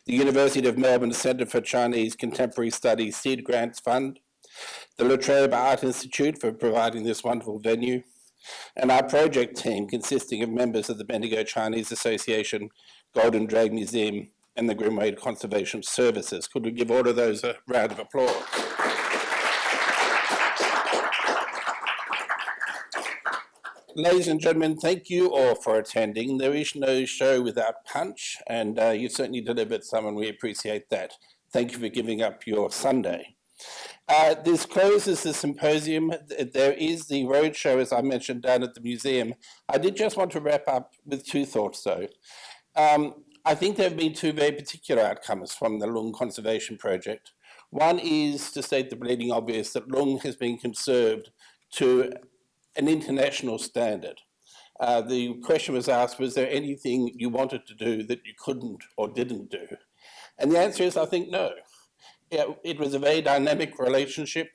the University of Melbourne Centre for Chinese Contemporary Studies Seed Grants Fund, the Trobe Art Institute for providing this wonderful venue, and our project team consisting of members of the Bendigo Chinese Association, Golden Drag Museum, and the Grimwade Conservation Services. Could we give all of those a round of applause? Ladies and gentlemen, thank you all for attending. There is no show without punch, and you certainly delivered some, and we appreciate that. Thank you for giving up your Sunday. This closes the symposium. There is the roadshow, as I mentioned, down at the museum. I did just want to wrap up with two thoughts, though. I think there have been two very particular outcomes from the Loong Conservation Project. One is, to state the bleeding obvious, that Loong has been conserved to an international standard. The question was asked, was there anything you wanted to do that you couldn't or didn't do? And the answer is, I think, no. It was a very dynamic relationship.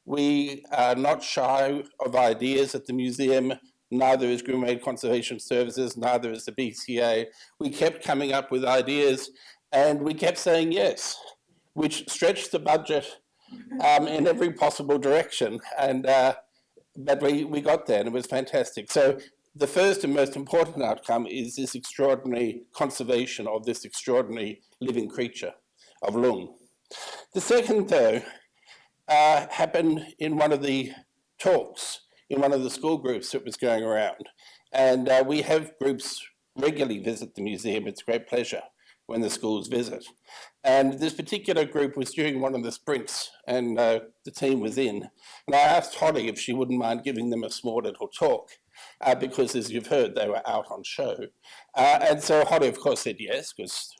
We are not shy of ideas at the museum, neither is Grimwade Conservation Services, neither is the BCA. We kept coming up with ideas and we kept saying yes, which stretched the budget in every possible direction. But we got there and it was fantastic. So the first and most important outcome is this extraordinary conservation of this extraordinary living creature of Loong. The second, though, happened in one of the talks, in one of the school groups that was going around. And we have groups regularly visit the museum. It's a great pleasure when the schools visit. And this particular group was doing one of the sprints, and the team was in. And I asked Holly if she wouldn't mind giving them a small little talk, because as you've heard, they were out on show. And so Holly, of course, said yes, because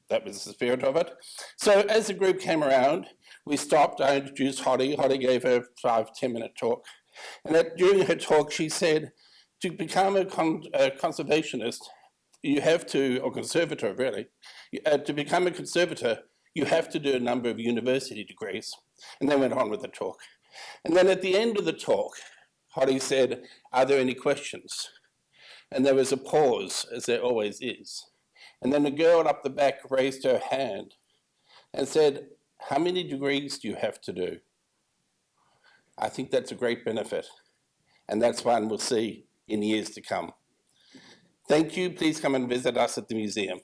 that was the spirit of it. So as the group came around, we stopped. I introduced Holly. Holly gave her 5-10 minute talk. And during her talk, she said, to become a conservationist, you have to, or conservator really, to become a conservator, you have to do a number of university degrees. And then went on with the talk. And then at the end of the talk, Holly said, are there any questions? And there was a pause, as there always is. And then a girl up the back raised her hand and said, how many degrees do you have to do? I think that's a great benefit. And that's one we'll see in years to come. Thank you. Please come and visit us at the museum.